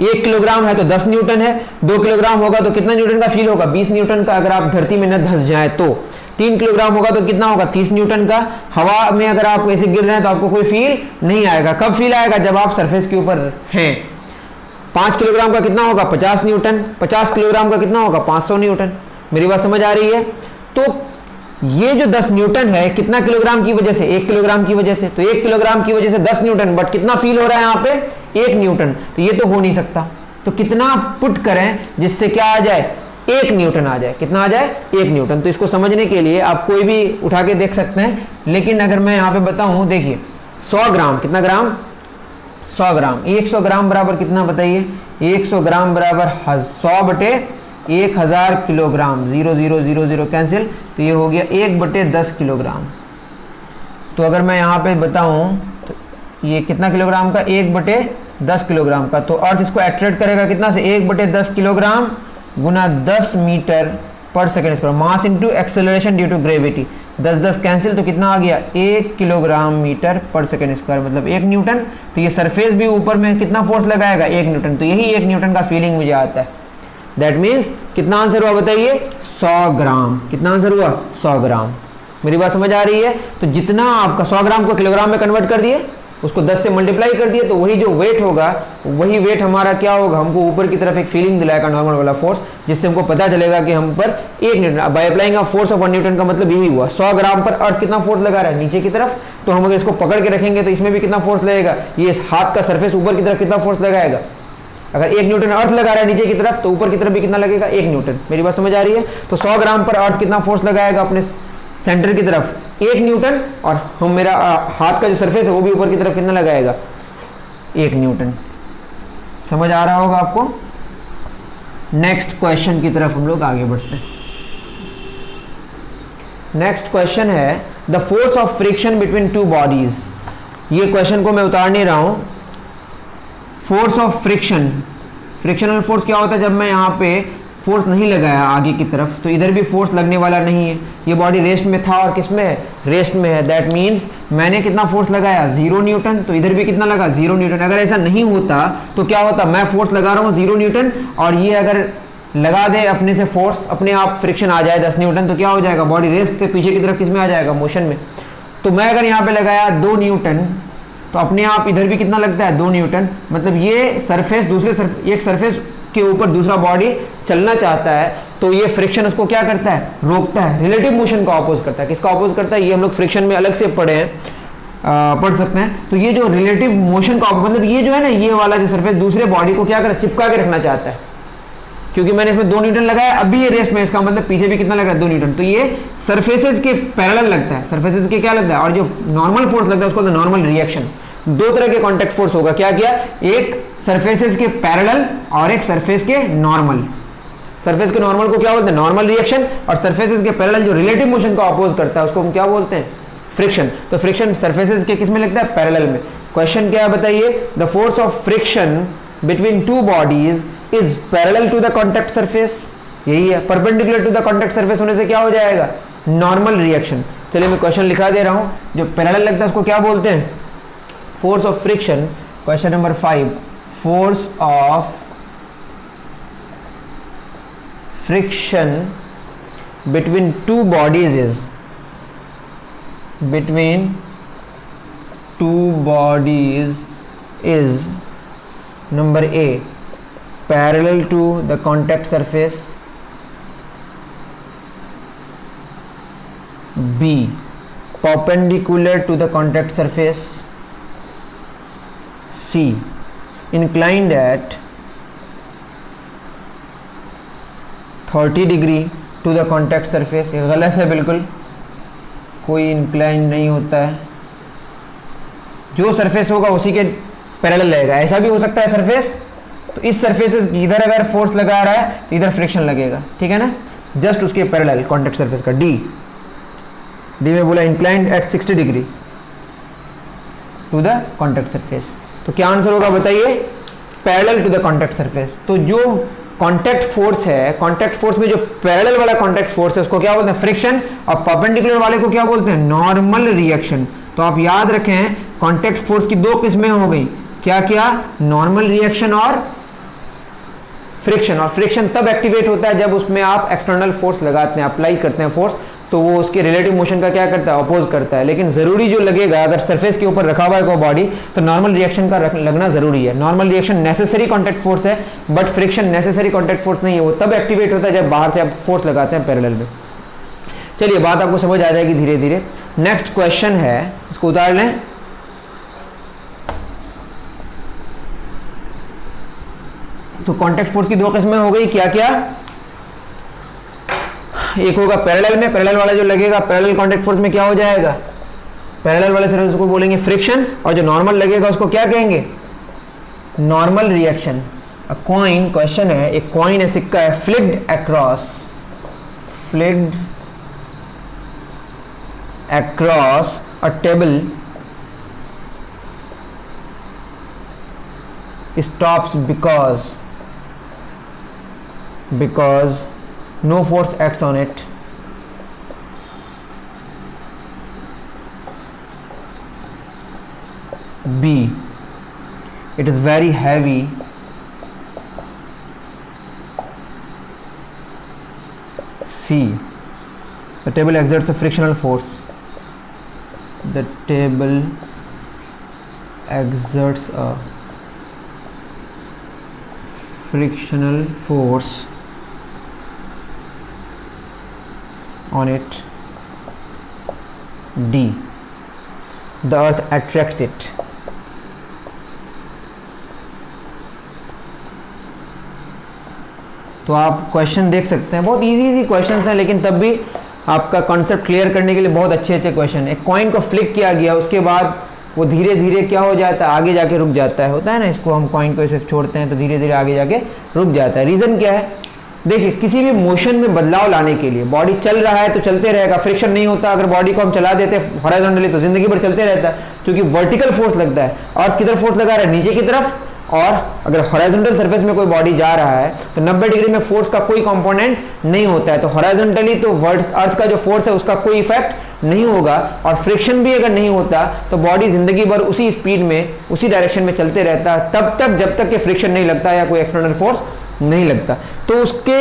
1 किलोग्राम है तो 10 न्यूटन है, 2 किलोग्राम होगा तो कितना न्यूटन का फील होगा 20 न्यूटन का, अगर आप धरती में न धंस जाए तो। 3 किलोग्राम होगा तो कितना होगा 30 न्यूटन का। हवा में अगर आप ऐसे गिर रहे हैं तो आपको कोई फील नहीं आएगा। कब फील आएगा, जब आप सरफेस के ऊपर हैं। 5 किलोग्राम का कितना होगा 50 न्यूटन, 50 किलोग्राम का कितना होगा 500 न्यूटन। मेरी बात समझ आ रही है। तो ये जो 10 न्यूटन है कितना किलोग्राम की वजह से, 1 किलोग्राम की वजह से, तो 1 किलोग्राम की वजह से 10 न्यूटन, बट कितना फील हो रहा है यहाँ पे 1 न्यूटन, तो ये तो हो नहीं सकता। तो कितना पुट करें जिससे क्या आ जाए 1 न्यूटन आ जाए, कितना आ जाए 1 न्यूटन। तो इसको समझने के लिए आप कोई भी उठा के देख सकते हैं, लेकिन अगर मैं यहाँ पे बताऊं, देखिए 100 ग्राम, कितना ग्राम 100 ग्राम, 100 ग्राम बराबर कितना बताइए, 100 ग्राम बराबर 100 बटे 1000 किलोग्राम, 0 0 0 0 कैंसिल, तो ये हो गया 1/10 किलोग्राम। तो अगर मैं यहाँ पे बताऊं तो ये कितना किलोग्राम का 1/10 किलोग्राम का, तो अर्थ इसको अट्रैक्ट करेगा कितना से 1/10 किलोग्राम गुना 10 metre per second square, mass into acceleration due to gravity, 10 10 cancel, तो कितना आ गया 1 kilogram metre per second square, मतलब 1 न्यूटन। तो ये सरफेस भी ऊपर में कितना फोर्स लगाएगा 1 न्यूटन, तो यही 1 न्यूटन का फीलिंग मुझे आता है। दैट मीन्स कितना आंसर हुआ बताइए 100 ग्राम, कितना आंसर हुआ 100 ग्राम। मेरी बात समझ आ रही है। तो जितना आपका 100 ग्राम को किलोग्राम में कन्वर्ट कर दिए, उसको 10 से मल्टीप्लाई कर दिए, तो वही जो वेट होगा वही वेट हमारा क्या होगा, हमको ऊपर की तरफ एक फीलिंग दिलाएगा नॉर्मल वाला फोर्स, जिससे हमको पता चलेगा कि हम पर 1 Newton. By applying force of 1 newton का मतलब यही हुआ 100 ग्राम पर अर्थ कितना फोर्स लगा रहा है नीचे की तरफ। तो हम अगर इसको पकड़ के रखेंगे तो इसमें भी कितना फोर्स लगेगा, ये हाथ का सरफेस ऊपर की तरफ कितना फोर्स लगाएगा। अगर 1 न्यूटन अर्थ लगा रहा है नीचे की तरफ तो ऊपर की तरफ भी कितना लगेगा 1 न्यूटन। मेरी बात समझ आ रही है। तो 100 ग्राम पर अर्थ कितना फोर्स लगाएगा अपने सेंटर की तरफ 1 न्यूटन, और हम मेरा हाथ का जो सरफेस है वो भी ऊपर की तरफ कितना लगाएगा 1 न्यूटन। समझ आ रहा होगा आपको। नेक्स्ट क्वेश्चन की तरफ हम लोग आगे बढ़ते हैं। नेक्स्ट क्वेश्चन है the force of friction between two bodies. ये क्वेश्चन को मैं उतार नहीं रहा हूं। Force of friction, frictional force क्या होता है, जब मैं यहाँ पे फोर्स नहीं लगाया आगे की तरफ तो इधर भी फोर्स लगने वाला नहीं है। ये बॉडी रेस्ट में था और किस में है, रेस्ट में है। दैट मीन्स मैंने कितना फोर्स लगाया 0 न्यूटन, तो इधर भी कितना लगा 0 न्यूटन। अगर ऐसा नहीं होता तो क्या होता, मैं फोर्स लगा रहा हूँ 0 न्यूटन और ये अगर लगा दे अपने से फोर्स, अपने आप फ्रिक्शन आ जाए 10 न्यूटन, तो क्या हो जाएगा, बॉडी रेस्ट से पीछे की तरफ किस में आ जाएगा, मोशन में। तो मैं अगर यहाँ पे लगाया 2 न्यूटन, तो अपने आप इधर भी कितना लगता है 2 न्यूटन। मतलब ये सरफेस एक सरफेस के ऊपर दूसरा बॉडी चलना चाहता है तो ये फ्रिक्शन उसको क्या करता है, रोकता है, रिलेटिव मोशन का अपोज करता है। किसका अपोज करता है, ये हम लोग फ्रिक्शन में अलग से पढ़े हैं, पढ़ सकते हैं। तो ये जो रिलेटिव मोशन का मतलब ये जो है ना, ये वाला जो सरफेस दूसरे बॉडी को क्या कर चिपका के रखना चाहता है। क्योंकि मैंने इसमें 2 न्यूटन लगाया, अभी ये रेस्ट में, इसका मतलब पीछे भी कितना लग रहा है 2 न्यूटन। तो ये सरफेसेस के पैरेलल लगता है, सरफेसेस के क्या लगता है, और जो नॉर्मल फोर्स लगता है उसको नॉर्मल रिएक्शन। 2 तरह के कॉन्टैक्ट फोर्स होगा, क्या क्या, एक सरफेसेस के पैरेलल और एक सरफेस के नॉर्मल। सरफेस के नॉर्मल को क्या बोलते हैं, नॉर्मल रिएक्शन, और सरफेसेस के पैरेलल जो रिलेटिव मोशन का अपोज करता है उसको हम क्या बोलते हैं, फ्रिक्शन। तो फ्रिक्शन सरफेसेस के किस में लगता है, पैरेलल में। क्वेश्चन क्या है बताइए, the force of friction between 2 bodies is parallel to the contact surface. यही है, perpendicular to the contact surface होने से क्या हो जाएगा, नॉर्मल रिएक्शन। चलिए मैं क्वेश्चन लिखा दे रहा हूं, जो पैरेलल लगता है उसको क्या बोलते हैं, force of friction. Question number 5, force of friction between 2 bodies is, between 2 bodies is, number A, parallel to the contact surface, B, perpendicular to the contact surface, C, inclined at 30 degree to the contact surface। ये गलत है बिल्कुल, कोई incline नहीं होता है, जो surface होगा उसी के पैरेलल रहेगा। ऐसा भी हो सकता है सरफेस, तो इस सरफेस इधर अगर फोर्स लगा रहा है तो इधर फ्रिक्शन लगेगा, ठीक है ना, जस्ट उसके पैरेलल कॉन्टैक्ट सरफेस का। डी में बोला inclined at 60 degree to the contact surface. तो क्या आंसर होगा बताइए, parallel to the contact surface. तो जो कॉन्टैक्ट फोर्स है, कॉन्टैक्ट फोर्स में जो पैरेलल वाला कॉन्टैक्ट फोर्स है उसको क्या बोलते हैं, फ्रिक्शन, और परपेंडिकुलर वाले को क्या बोलते हैं, नॉर्मल रिएक्शन। तो आप याद रखें कॉन्टैक्ट फोर्स की 2 किस्में हो गई, क्या क्या, नॉर्मल रिएक्शन और फ्रिक्शन। और फ्रिक्शन तब एक्टिवेट होता है जब उसमें आप एक्सटर्नल फोर्स लगाते हैं, अप्लाई करते हैं फोर्स, तो वो उसके रिलेटिव मोशन का क्या करता है, अपोज करता है। लेकिन जरूरी जो लगेगा, अगर सरफेस के ऊपर रखा हुआ है कोई बॉडी, तो नॉर्मल रिएक्शन का लगना जरूरी है। Normal reaction necessary contact force है, but friction necessary contact force नहीं है, वो तब एक्टिवेट होता है जब बाहर से आप फोर्स लगाते हैं पैरेलल में। चलिए बात आपको समझ आ जाएगी धीरे धीरे। नेक्स्ट क्वेश्चन है, इसको उतार लें। तो कॉन्टैक्ट फोर्स की 2 किस्में हो गई, क्या क्या, एक होगा पैरेलल में, पैरेलल वाला जो लगेगा पैरेलल कॉन्टैक्ट फोर्स में क्या हो जाएगा, पैरेलल वाले सरफेस को बोलेंगे फ्रिक्शन, और जो नॉर्मल लगेगा उसको क्या कहेंगे, नॉर्मल रिएक्शन। अ कॉइन, क्वेश्चन है, एक कॉइन है, सिक्का है, flicked across a table stops because no force acts on it. B, it is very heavy. C, the table exerts a frictional force. The table exerts a frictional force on it. D, the earth attracts it. तो आप question देख सकते हैं, बहुत easy question हैं, लेकिन तब भी आपका कॉन्सेप्ट क्लियर करने के लिए बहुत अच्छे क्वेश्चन। एक कॉइन को फ्लिक किया गया, उसके बाद वो धीरे धीरे क्या हो जाता है, आगे जाके रुक जाता है, होता है ना, इसको हम कॉइन को ऐसे छोड़ते हैं तो धीरे धीरे आगे जाके रुक जाता है। रीज़न क्या है, देखिए किसी भी मोशन में बदलाव लाने के लिए, बॉडी चल रहा है तो चलते रहेगा, फ्रिक्शन नहीं होता। अगर बॉडी को हम चला देते हैं हॉरिजॉन्टली तो जिंदगी भर चलते रहता है, क्योंकि वर्टिकल फोर्स लगता है। अर्थ की तरफ फोर्स लगा रहा है, नीचे की तरफ, और अगर हॉरिजॉन्टल सरफेस में कोई बॉडी जा रहा है तो 90 डिग्री में फोर्स का कोई कंपोनेंट नहीं होता है, तो हॉरिजॉन्टली तो अर्थ का जो फोर्स है उसका कोई इफेक्ट नहीं होगा, और फ्रिक्शन भी अगर नहीं होता तो बॉडी जिंदगी भर उसी स्पीड में, उसी डायरेक्शन में चलते रहता है, तब तक जब तक कि फ्रिक्शन नहीं लगता या कोई एक्सटर्नल फोर्स नहीं लगता। तो उसके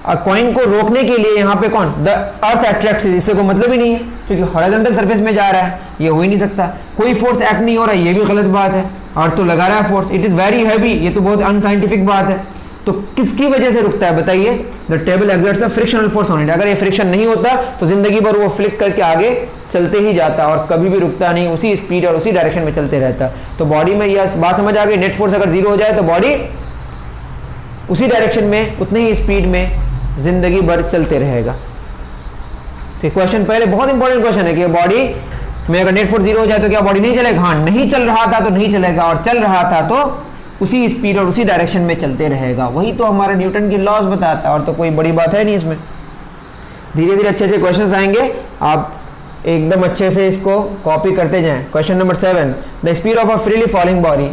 कॉइन को रोकने के लिए यहाँ पे कौन, द अर्थ अट्रैक्ट्स, इससे कोई मतलब ही नहीं है क्योंकि हॉरिजॉन्टल सरफेस में जा रहा है, ये हो ही नहीं सकता, कोई फोर्स एक्ट नहीं हो रहा है, ये भी गलत बात है, अर्थ तो लगा रहा है force, it is very heavy, ये तो बहुत अनसाइंटिफिक बात है। तो किसकी वजह से रुकता है बताइए, the table exerts a frictional force on it, अगर ये फ्रिक्शन नहीं होता तो जिंदगी भर वो फ्लिक करके आगे चलते ही जाता और कभी भी रुकता नहीं, उसी स्पीड और उसी डायरेक्शन में चलते रहता। तो बॉडी में यह बात समझ आ गई, नेट फोर्स अगर जीरो हो जाए तो बॉडी उसी डायरेक्शन में उतनी ही स्पीड में जिंदगी भर चलते रहेगा। तो क्वेश्चन पहले बहुत इंपॉर्टेंट क्वेश्चन है कि बॉडी में अगर नेट फोर्स जीरो हो जाए तो क्या बॉडी नहीं चलेगा, हाँ नहीं चल रहा था तो नहीं चलेगा, और चल रहा था तो उसी स्पीड और उसी डायरेक्शन में चलते रहेगा। वही तो हमारा न्यूटन की लॉज बताता है, और तो कोई बड़ी बात है नहीं इसमें। धीरे धीरे अच्छे अच्छे क्वेश्चंस आएंगे, आप एकदम अच्छे से इसको कॉपी करते जाएं। Question number 7, the speed of a freely falling body,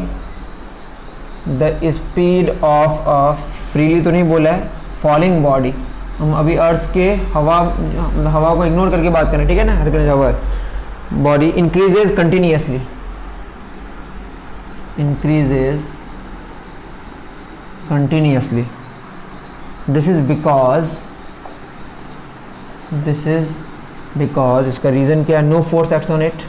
the speed of a, freely तो नहीं बोला है, फॉलिंग बॉडी, हम अभी अर्थ के हवा को इग्नोर करके बात करें, ठीक है ना, अर्थ के हवा body increases continuously, increases continuously, this is because इसका रीजन क्या है, no force acts on it,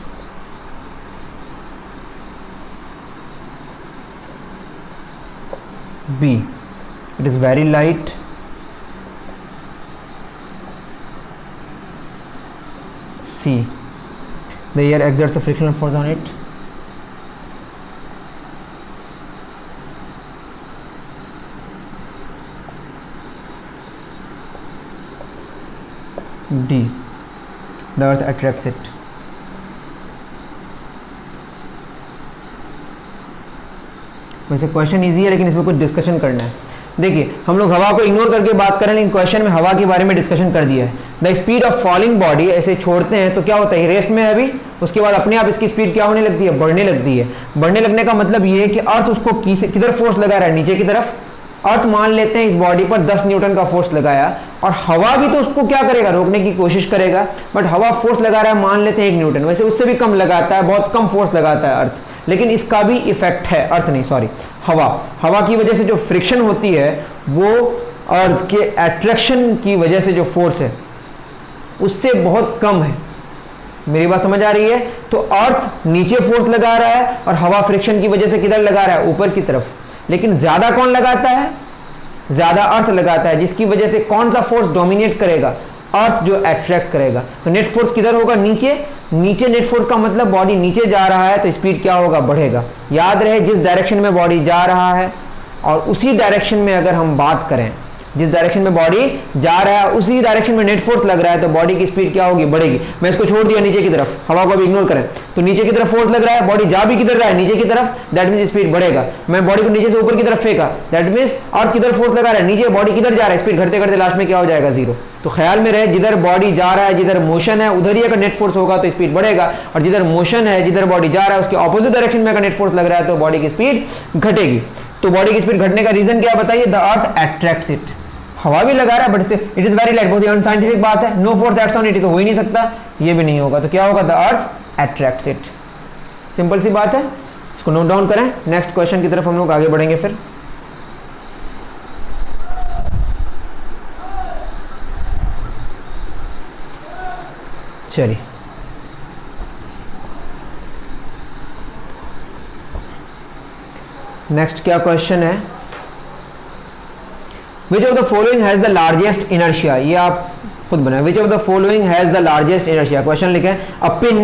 B it is very light, C the air exerts a frictional force on it, D the earth attracts it। वैसे question easy है लेकिन इसमें कुछ discussion करना है। देखिए हम लोग हवा को इग्नोर करके बात करें, लेकिन क्वेश्चन में हवा के बारे में डिस्कशन कर दिया है। The speed of falling body, ऐसे छोड़ते हैं तो क्या होता है, रेस्ट में है अभी, उसके बाद अपने आप इसकी स्पीड क्या होने लगती है, बढ़ने लगती है। बढ़ने लगने का मतलब ये है कि अर्थ उसको किधर फोर्स लगा रहा है, नीचे की तरफ। अर्थ मान लेते हैं इस बॉडी पर 10 न्यूटन का फोर्स लगाया, और हवा भी तो उसको क्या करेगा, रोकने की कोशिश करेगा, बट हवा फोर्स लगा रहा है मान लेते हैं 1 न्यूटन, वैसे उससे भी कम लगाता है, बहुत कम फोर्स लगाता है अर्थ, लेकिन इसका भी इफेक्ट है, अर्थ नहीं सॉरी हवा की वजह से जो फ्रिक्शन होती है वो अर्थ के अट्रैक्शन की वजह से जो फोर्स है उससे बहुत कम है। मेरी बात समझ आ रही है? तो अर्थ नीचे फोर्स लगा रहा है और हवा फ्रिक्शन की वजह से किधर लगा रहा है, ऊपर की तरफ। लेकिन ज्यादा कौन लगाता है, ज्यादा अर्थ लगाता है, जिसकी वजह से कौन सा फोर्स डोमिनेट करेगा, अर्थ जो अट्रैक्ट करेगा। तो नेट फोर्स किधर होगा, नीचे। नीचे नेट फोर्स का मतलब बॉडी नीचे जा रहा है तो स्पीड क्या होगा, बढ़ेगा। याद रहे जिस डायरेक्शन में बॉडी जा रहा है और उसी डायरेक्शन में अगर हम बात करें, जिस डायरेक्शन में बॉडी जा रहा है उसी डायरेक्शन में नेट फोर्स लग रहा है तो बॉडी की स्पीड क्या होगी, बढ़ेगी। मैं इसको छोड़ दिया नीचे की तरफ, हवा को भी इग्नोर करें, तो नीचे की तरफ फोर्स लग रहा है, बॉडी जा भी किधर रहा है, नीचे की तरफ, दैट मींस स्पीड बढ़ेगा। मैं बॉडी को नीचे से ऊपर की तरफ फेंका, दैट मींस अर्थ किधर फोर्स लगा रहा है, नीचे, बॉडी किधर जा रहा है, स्पीड घटते घटते लास्ट में क्या हो जाएगा, जीरो। तो ख्याल में रहे जिधर बॉडी जा रहा है, जिधर मोशन है, उधर ही अगर नेट फोर्स होगा तो स्पीड बढ़ेगा, और जिधर मोशन है, जिधर बॉडी जा रहा है उसके ऑपोजिट डायरेक्शन में अगर नेट फोर्स लग रहा है तो बॉडी की स्पीड घटेगी। तो बॉडी की स्पीड घटने का रीजन क्या बताइए, द अर्थ अट्रैक्ट्स इट। हवा भी लगा रहा है but it is very light, बहुत ही अनसाइंटिफिक बात है, no force acts on it, तो हो ही नहीं सकता, ये भी नहीं होगा। तो क्या होगा, the earth attracts it. Simple सी बात है, इसको नोट डाउन करें। नेक्स्ट क्वेश्चन की तरफ हम लोग आगे बढ़ेंगे फिर। चलिए नेक्स्ट क्या क्वेश्चन है, which of the following has the largest inertia. ये आप खुद बनाए, which of the following has the largest inertia. Question लिखे, a pin,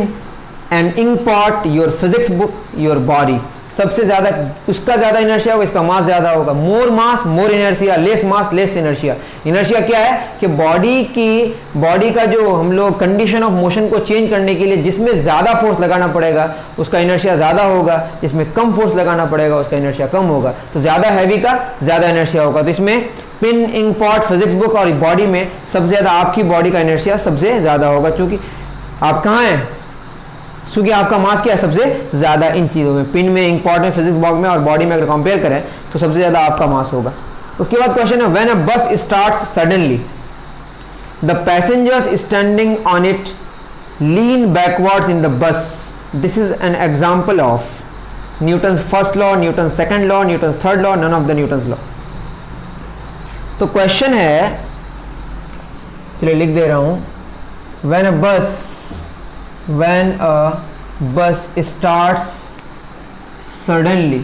an ink pot, your physics book, your body. सबसे ज्यादा उसका ज्यादा इनर्शिया होगा, इसका मास ज्यादा होगा। More mass more inertia, less mass less inertia. Inertia क्या है कि बॉडी का जो हम लोग कंडीशन ऑफ मोशन को चेंज करने के लिए जिसमें ज्यादा फोर्स लगाना पड़ेगा उसका इनर्शिया ज्यादा होगा, जिसमें कम फोर्स लगाना पड़ेगा उसका इनर्शिया कम होगा। तो ज्यादा हैवी का ज्यादा इनर्शिया होगा। तो इसमें pin, ink pot, physics book और बॉडी में सबसे ज्यादा आपकी बॉडी का इनर्शिया सबसे ज्यादा होगा, क्योंकि आप कहाँ हैं, क्योंकि आपका मास क्या है सबसे ज्यादा इन चीजों में, पिन में, इंक पॉट में, फिजिक्स बॉक्स में और बॉडी में अगर कंपेयर करें तो सबसे ज्यादा आपका मास होगा। उसके बाद क्वेश्चन है, when a bus starts suddenly the passengers standing on it lean backwards in the bus. This is an example of Newton's first law, Newton second law, Newton third law, none of the Newton's law. तो question है चलिए लिख दे रहा हूँ, when a bus starts suddenly,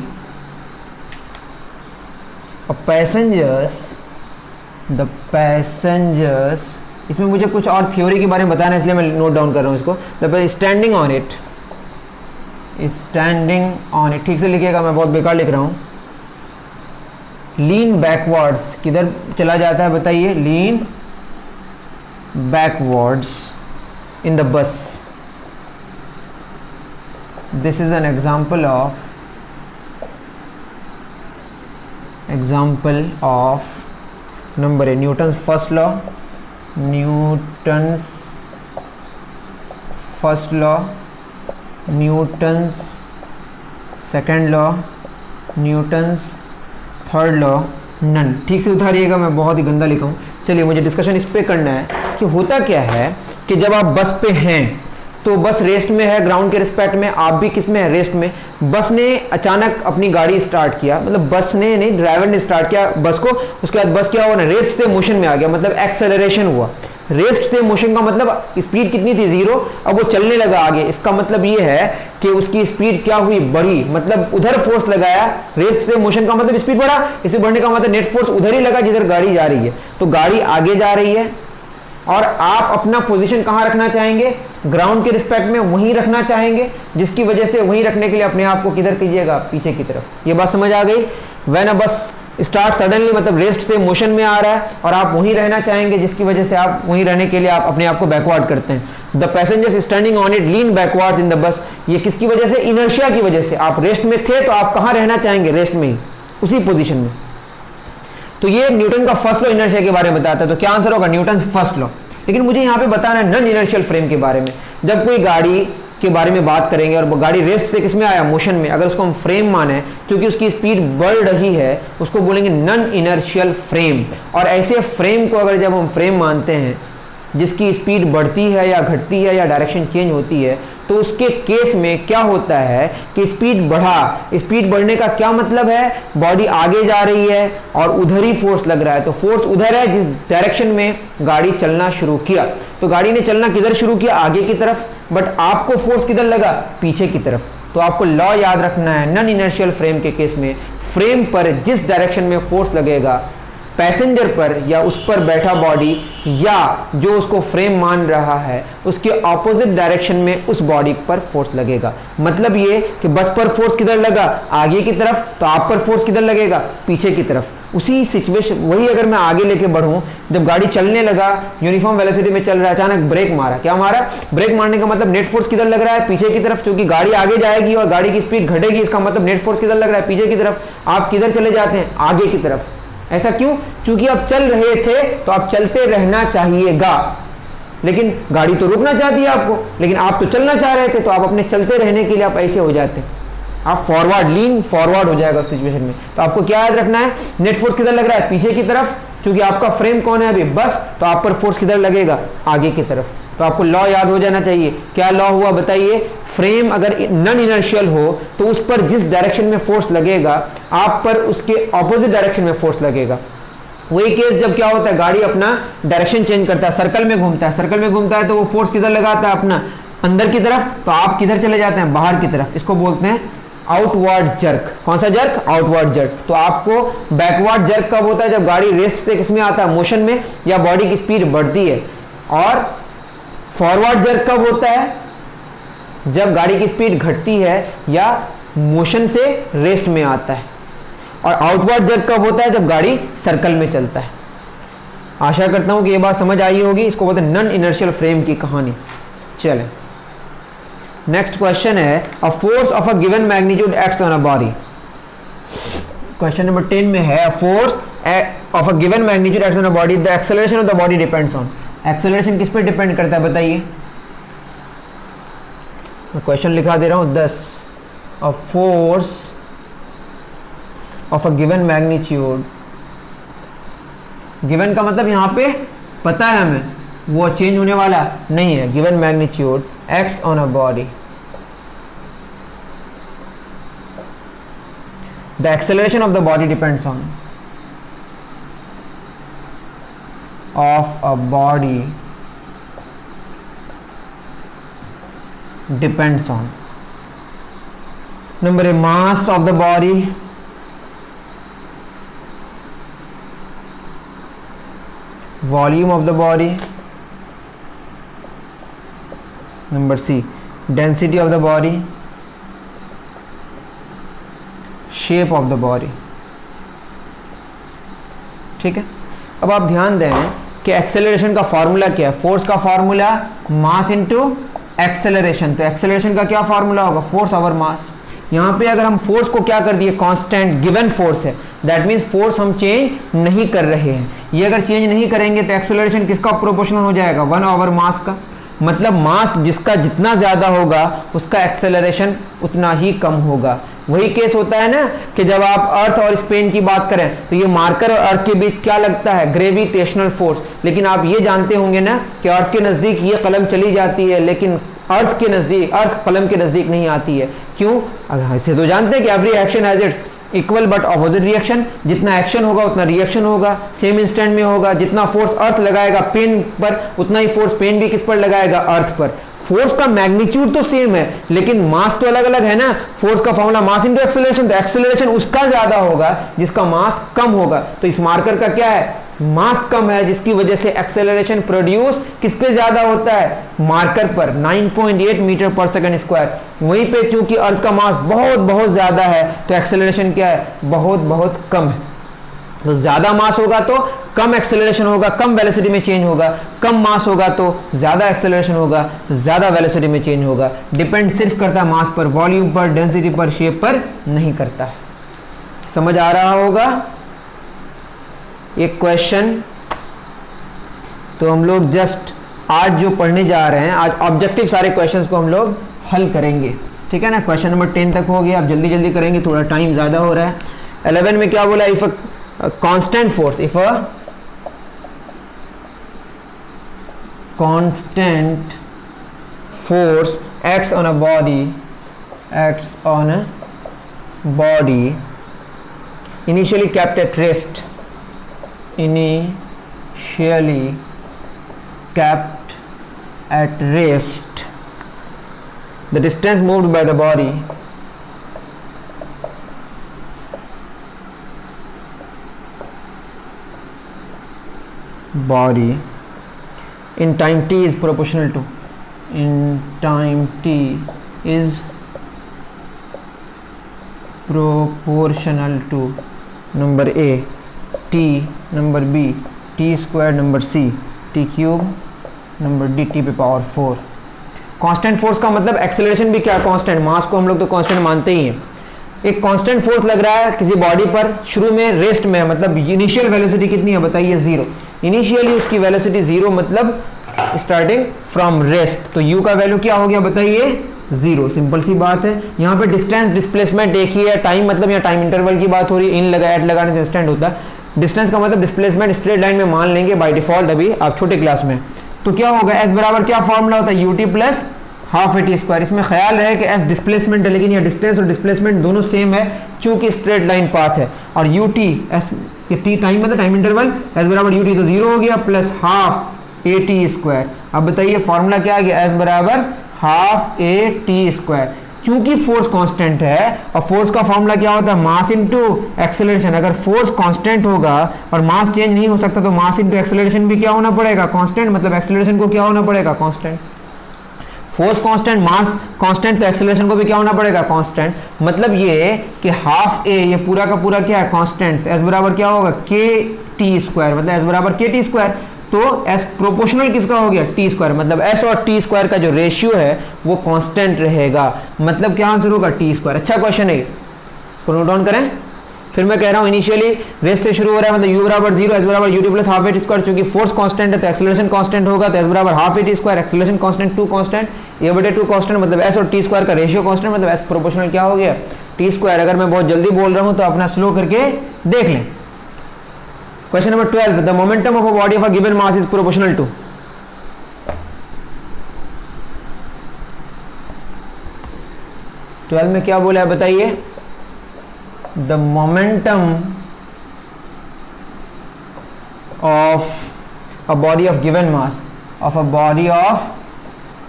the passengers, इसमें मुझे कुछ और थ्योरी के बारे में बताना है इसलिए मैं नोट डाउन कर रहा हूँ इसको। द स्टैंडिंग ऑन इट, ठीक से लिखिएगा, मैं बहुत बेकार लिख रहा हूँ। लीन बैकवर्ड्स, किधर चला जाता है बताइए? Lean backwards in the bus. This is an example of number A, Newton's first law, Newton's second law, Newton's third law, none. ठीक से उतारिएगा, मैं बहुत ही गंदा लिखा हूँ। चलिए मुझे डिस्कशन इस पे करना है कि होता क्या है कि जब आप बस पे हैं तो बस रेस्ट में है, ग्राउंड के रिस्पेक्ट में, आप भी किस में है? रेस्ट में। बस ने अचानक अपनी गाड़ी स्टार्ट किया, मतलब बस ने नहीं, ड्राइवर ने स्टार्ट किया बस को। उसके बाद बस क्या हुआ ना, रेस्ट से मोशन में आ गया, मतलब एक्सेलरेशन हुआ। रेस्ट से मोशन का मतलब स्पीड कितनी थी? 0, अब वो चलने लगा आगे। इसका मतलब ये है कि उसकी स्पीड क्या हुई? बढ़ी, मतलब उधर फोर्स लगाया। रेस्ट से मोशन का मतलब स्पीड बढ़ा, इसे बढ़ने का मतलब नेट फोर्स उधर ही लगा जिधर गाड़ी जा रही है। तो गाड़ी आगे जा रही है और आप अपना पोजीशन कहां रखना चाहेंगे? ग्राउंड के रिस्पेक्ट में वहीं रखना चाहेंगे, जिसकी वजह से वहीं रखने के लिए अपने आप को किधर कीजिएगा? पीछे की तरफ। ये बात समझ आ गई? व्हेन अ बस स्टार्ट सडनली, मतलब रेस्ट से मोशन में आ रहा है और आप वहीं रहना चाहेंगे, जिसकी वजह से आप वहीं रहने के लिए आप अपने आप को बैकवर्ड करते हैं। The passengers standing on it lean backwards in the बस। ये किसकी वजह से? इनर्शिया की वजह से। आप रेस्ट में थे तो आप कहां रहना चाहेंगे? रेस्ट में ही, उसी पोजीशन में। तो ये न्यूटन का फर्स्ट लॉ इनर्शिया के बारे में बताता है। तो क्या आंसर होगा? Newton first law. लेकिन मुझे यहां पे बताना है नॉन इनर्शियल फ्रेम के बारे में। जब कोई गाड़ी के बारे में बात करेंगे और गाड़ी रेस्ट से किसमें आया? मोशन में। अगर उसको हम फ्रेम माने, क्योंकि उसकी स्पीड बढ़ रही है, उसको बोलेंगे नॉन इनर्शियल फ्रेम। और ऐसे फ्रेम को अगर जब हम फ्रेम मानते हैं जिसकी स्पीड बढ़ती है या घटती है या डायरेक्शन चेंज होती है, तो उसके केस में क्या होता है कि स्पीड बढ़ा। स्पीड बढ़ने का क्या मतलब है? बॉडी आगे जा रही है और उधर ही फोर्स लग रहा है। तो फोर्स उधर है जिस डायरेक्शन में गाड़ी चलना शुरू किया। तो गाड़ी ने चलना किधर शुरू किया? आगे की तरफ। बट आपको फोर्स किधर लगा? पीछे की तरफ। तो आपको लॉ याद रखना है, नॉन इनर्शियल फ्रेम के केस में फ्रेम पर जिस डायरेक्शन में फोर्स लगेगा, पैसेंजर पर या उस पर बैठा बॉडी या जो उसको फ्रेम मान रहा है, उसके ऑपोजिट डायरेक्शन में उस बॉडी पर फोर्स लगेगा। मतलब ये कि बस पर फोर्स किधर लगा? आगे की तरफ। तो आप पर फोर्स किधर लगेगा? पीछे की तरफ। उसी सिचुएशन वही अगर मैं आगे लेके बढ़ूं, जब गाड़ी चलने लगा, यूनिफॉर्म वेलोसिटी में चल रहा है, अचानक ब्रेक मारा। क्या मारा? ब्रेक मारने का मतलब नेट फोर्स किधर लग रहा है? पीछे की तरफ। क्योंकि गाड़ी आगे जाएगी और गाड़ी की स्पीड घटेगी, इसका मतलब नेट फोर्स किधर लग रहा है? पीछे की तरफ। आप किधर चले जाते हैं? आगे की तरफ। ऐसा क्यों? क्योंकि आप चल रहे थे तो आप चलते रहना चाहिएगा, लेकिन गाड़ी तो रुकना चाहती है आपको, लेकिन आप तो चलना चाह रहे थे, तो आप अपने चलते रहने के लिए आप ऐसे हो जाते हैं, आप फॉरवर्ड, लीन फॉरवर्ड हो जाएगा उस सिचुएशन में। तो आपको क्या याद रखना है? नेट फोर्स किधर लग रहा है? पीछे की तरफ। क्योंकि आपका फ्रेम कौन है अभी? बस। तो आप पर फोर्स किधर लगेगा? आगे की तरफ। तो आपको लॉ याद हो जाना चाहिए। क्या लॉ हुआ बताइए? फ्रेम अगर नॉन इनर्शियल हो तो उस पर जिस डायरेक्शन में फोर्स लगेगा, आप पर उसके ऑपोजिट डायरेक्शन में फोर्स लगेगा। वही केस जब क्या होता है, गाड़ी अपना डायरेक्शन चेंज करता है, सर्कल में घूमता है, सर्कल में घूमता है तो वो फोर्स किधर लगाता है? अपना अंदर की तरफ। तो आप किधर चले जाते हैं? बाहर की तरफ। इसको बोलते हैं आउटवर्ड जर्क। कौन सा जर्क? Outward jerk. तो आपको बैकवर्ड जर्क कब होता है? जब गाड़ी रेस्ट से किसमें आता है? मोशन में, या बॉडी की स्पीड बढ़ती है। और फॉरवर्ड जर्क कब होता है? जब गाड़ी की स्पीड घटती है या मोशन से रेस्ट में आता है। और आउटवर्ड जर्क कब होता है? जब गाड़ी सर्कल में चलता है। आशा करता हूं कि यह बात समझ आई होगी। इसको बोलते हैं नॉन इनर्शियल फ्रेम की कहानी। चले, नेक्स्ट क्वेश्चन है, अ force of a given magnitude acts on a body. Question number 10 में है, अ force of a given magnitude acts on a body, the acceleration of the body depends on. Acceleration किस पे depend करता है बताइए? मैं question लिखा दे रहा हूं 10। अ force of a given magnitude, given का मतलब यहां पे पता है हमें, वो चेंज होने वाला नहीं है। Given magnitude acts on a body, the acceleration of the body depends on. of a body depends on. Number A, mass of the body, volume of the body. Number C, density of the body, shape of the body. ठीक है, अब आप ध्यान दें कि acceleration का formula क्या है. फोर्स का फॉर्मूला मास इनटू एक्सेलरेशन. तो एक्सेलरेशन का क्या फॉर्मूला होगा? फोर्स ओवर मास. यहाँ पे अगर हम फोर्स को क्या कर दिए, कांस्टेंट गिवन फोर्स है, दैट मीन्स फोर्स हम चेंज नहीं कर रहे हैं. ये अगर चेंज नहीं करेंगे तो एक्सेलरेशन किसका प्रोपोर्शनल हो जाएगा? 1 ओवर मास का. मतलब मास जिसका जितना ज़्यादा होगा उसका एक्सेलरेशन उतना ही कम होगा. वही केस होता है ना कि जब आप अर्थ और स्पेन की बात करें तो ये मार्कर और अर्थ के बीच क्या लगता है? Gravitational force. लेकिन आप ये जानते होंगे ना कि अर्थ के नज़दीक ये कलम चली जाती है लेकिन अर्थ के नज़दीक, अर्थ कलम के नज़दीक नहीं आती है. क्यों? ऐसे तो जानते हैं कि every action has its equal but opposite reaction. जितना एक्शन होगा उतना रिएक्शन होगा, सेम इंस्टेंट में होगा. जितना फोर्स अर्थ लगाएगा पेन पर उतना ही फोर्स पेन भी किस पर लगाएगा? अर्थ पर. फोर्स का मैग्नीट्यूड तो सेम है लेकिन मास तो अलग अलग है ना. फोर्स का फॉर्मूला मास इनटू एक्सेलरेशन, तो एक्सेलरेशन उसका ज्यादा होगा जिसका मास कम होगा. तो इस मार्कर का क्या है? मास कम है, जिसकी वजह से एक्सेलरेशन प्रोड्यूस किस पे ज्यादा होता है? मार्कर पर. 9.8 मीटर पर सेकंड स्क्वायर. वहीं पे चूंकि अर्थ का मास बहुत बहुत ज्यादा है तो एक्सेलरेशन क्या है? बहुत बहुत कम है. तो ज्यादा मास होगा तो कम एक्सेलरेशन होगा, कम वेलोसिटी में चेंज होगा. कम मास होगा तो ज्यादा एक्सेलरेशन होगा, ज्यादा वेलोसिटी में चेंज होगा. डिपेंड सिर्फ करता है मास पर, वॉल्यूम पर, डेंसिटी पर, शेप पर नहीं करता है. समझ आ रहा होगा? एक क्वेश्चन तो हम लोग जस्ट आज जो पढ़ने जा रहे हैं, आज ऑब्जेक्टिव सारे क्वेश्चंस को हम लोग हल करेंगे. ठीक है ना. क्वेश्चन नंबर 10 तक हो गया. अब जल्दी जल्दी करेंगे, थोड़ा टाइम ज़्यादा हो रहा है. 11 में क्या बोला? If a constant force, if a constant force acts on a body initially kept at rest, the distance moved by the body in time t is proportional to, in time t is proportional to number A t, number B t square, number C t cube, number D t पे power 4. Constant force का मतलब acceleration भी क्या? Constant. मास को हम लोग तो constant मानते ही हैं. एक कांस्टेंट फोर्स लग रहा है किसी बॉडी पर, शुरू में रेस्ट में, मतलब इनिशियल वेलोसिटी कितनी है बताइए? 0. इनिशियली उसकी वेलोसिटी 0 मतलब स्टार्टिंग फ्रॉम रेस्ट. तो u का वैल्यू क्या हो गया बताइए? 0. सिंपल सी बात है. यहाँ पे डिस्टेंस डिस्प्लेसमेंट देखिए, टाइम मतलब यहाँ टाइम इंटरवल की बात हो रही है. इन लगा एट लगाने से इंस्टेंट होता है. डिस्टेंस का मतलब डिस्प्लेसमेंट स्ट्रेट लाइन में मान लेंगे बाय डिफॉल्ट अभी आप छोटे क्लास में. तो क्या होगा? s बराबर क्या फॉर्मूला होता है? ut plus half A T square. इसमें ख्याल रहे कि s डिस्प्लेसमेंट है लेकिन यह डिस्टेंस और डिस्प्लेसमेंट दोनों सेम है चूंकि स्ट्रेट लाइन पाथ है. और ut s ये t टाइम मतलब टाइम इंटरवल, s बराबर ut तो 0 हो गया plus half A T square. अब बताइए फॉर्मूला क्या आ गया? s बराबर हाफ ए टी स्क्वायर. चूंकि फोर्स कांस्टेंट है और फोर्स का फॉर्मूला क्या होता है? Mass into acceleration. अगर फोर्स कांस्टेंट होगा और मास चेंज नहीं हो सकता तो मास इनटू एक्सेलरेशन भी क्या होना पड़ेगा? कांस्टेंट. मतलब एक्सेलरेशन को क्या होना पड़ेगा? Constant. Force constant, mass constant, तो एक्सेलरेशन को भी क्या होना पड़ेगा? कांस्टेंट. मतलब ये कि हाफ ए ये पूरा का पूरा क्या है? कांस्टेंट. एस बराबर क्या होगा? के टी स्क्वायर. मतलब एस बराबर के टी स्क्वायर. तो एस प्रोपोर्शनल किसका हो गया? T square. मतलब एस और टी स्क्वायर का जो रेशियो है वो कांस्टेंट रहेगा. मतलब क्या आंसर होगा? T square. अच्छा क्वेश्चन है, इसको नोट डाउन करें. फिर मैं कह रहा हूँ इनिशियली रेस्ट से शुरू हो रहा है, मतलब u बराबर 0, एस बराबर ut plus half A T square. चूंकि फोर्स कांस्टेंट है तो एक्सेलरेशन कांस्टेंट होगा. तो एस बराबर half A T square, acceleration constant 2 constant, A बटे 2 कांस्टेंट. मतलब एस और टी स्क्वायर का रेशियो कांस्टेंट, मतलब एस प्रोपोर्शनल क्या हो गया? T square. अगर मैं बहुत जल्दी बोल रहा हूँ तो अपना स्लो करके देख लें. Question number 12, the momentum of a body of a given mass is proportional to. Twelve में क्या बोला है बताइए? the momentum of a body of given mass, of a body of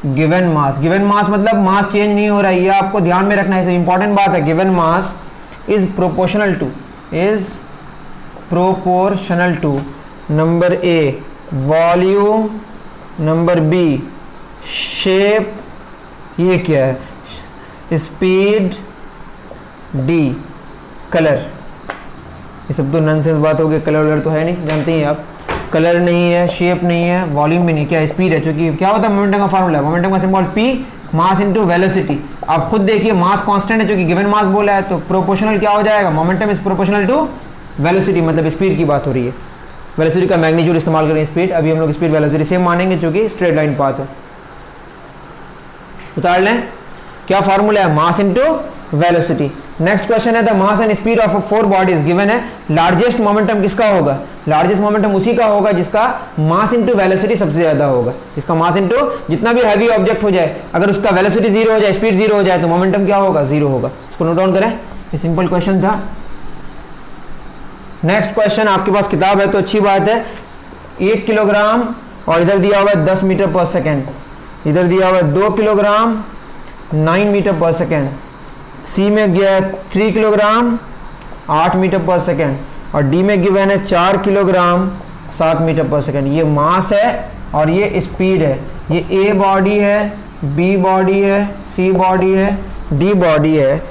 given mass. Given mass मतलब mass change नहीं हो रहा है, ये आपको ध्यान में रखना है, इंपॉर्टेंट बात है। Given mass is proportional to number A volume, number B shape, ये क्या है स्पीड, डी कलर। ये सब तो नॉनसेंस बात हो गई, कलर वलर तो है नहीं, जानते ही आप। कलर नहीं है, शेप नहीं है, वॉल्यूम भी नहीं, क्या स्पीड है, क्योंकि क्या होता है मोमेंटम का फार्मूला है, मोमेंटम का सिंबल पी, मास इनटू वेलोसिटी। आप खुद देखिए मास कांस्टेंट है, क्योंकि गिवन मास बोला है, तो प्रोपोर्शनल क्या हो जाएगा, momentum is proportional to velocity, मतलब स्पीड की बात हो रही है। वेलोसिटी का मैग्नीट्यूड इस्तेमाल करें स्पीड, अभी हम लोग स्पीड वेलोसिटी सेम मानेंगे क्योंकि स्ट्रेट लाइन पाथ है। उतार लें, क्या फार्मूला है, mass into velocity. Next question है the mass and speed of 4 bodies given है, लार्जेस्ट मोमेंटम किसका होगा, लार्जेस्ट मोमेंटम उसी का होगा जिसका मास इनटू वेलोसिटी सबसे ज्यादा होगा। इसका मास इनटू जितना भी हैवी ऑब्जेक्ट हो जाए, अगर उसका वेलोसिटी 0 हो जाए, स्पीड 0 हो जाए, तो मोमेंटम क्या होगा, 0 होगा। इसको नोट डाउन करें, ये सिंपल क्वेश्चन था। नेक्स्ट क्वेश्चन, आपके पास किताब है तो अच्छी बात है। 1 किलोग्राम और इधर दिया हुआ है 10 मीटर पर सेकेंड, इधर दिया हुआ है 2 किलोग्राम 9 मीटर पर सेकेंड, सी में गया है 3 किलोग्राम 8 मीटर पर सेकेंड, और डी में गिवन है 4 किलोग्राम 7 मीटर पर सेकेंड। ये मास है और ये स्पीड है। ये ए बॉडी है, बी बॉडी है, सी बॉडी है, डी बॉडी है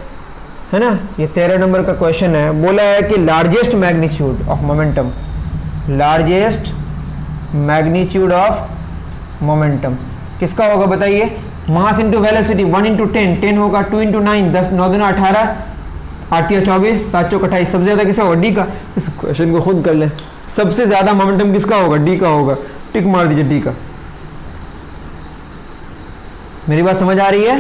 ना। ये 13 नंबर का क्वेश्चन है। बोला है कि largest magnitude of momentum, largest magnitude of momentum किसका होगा बताइए। मास इंटू वेलोसिटी 1 इंटू 10, 10 होगा, 2 इंटू 9, 10, 9 दूना 18, 8 या 24, 7 चौक 28, सबसे ज्यादा किसका होगा, डी का। इस क्वेश्चन को खुद कर ले, सबसे ज्यादा मोमेंटम किसका होगा, डी का होगा, टिक मार दीजिए डी का। मेरी बात समझ आ रही है।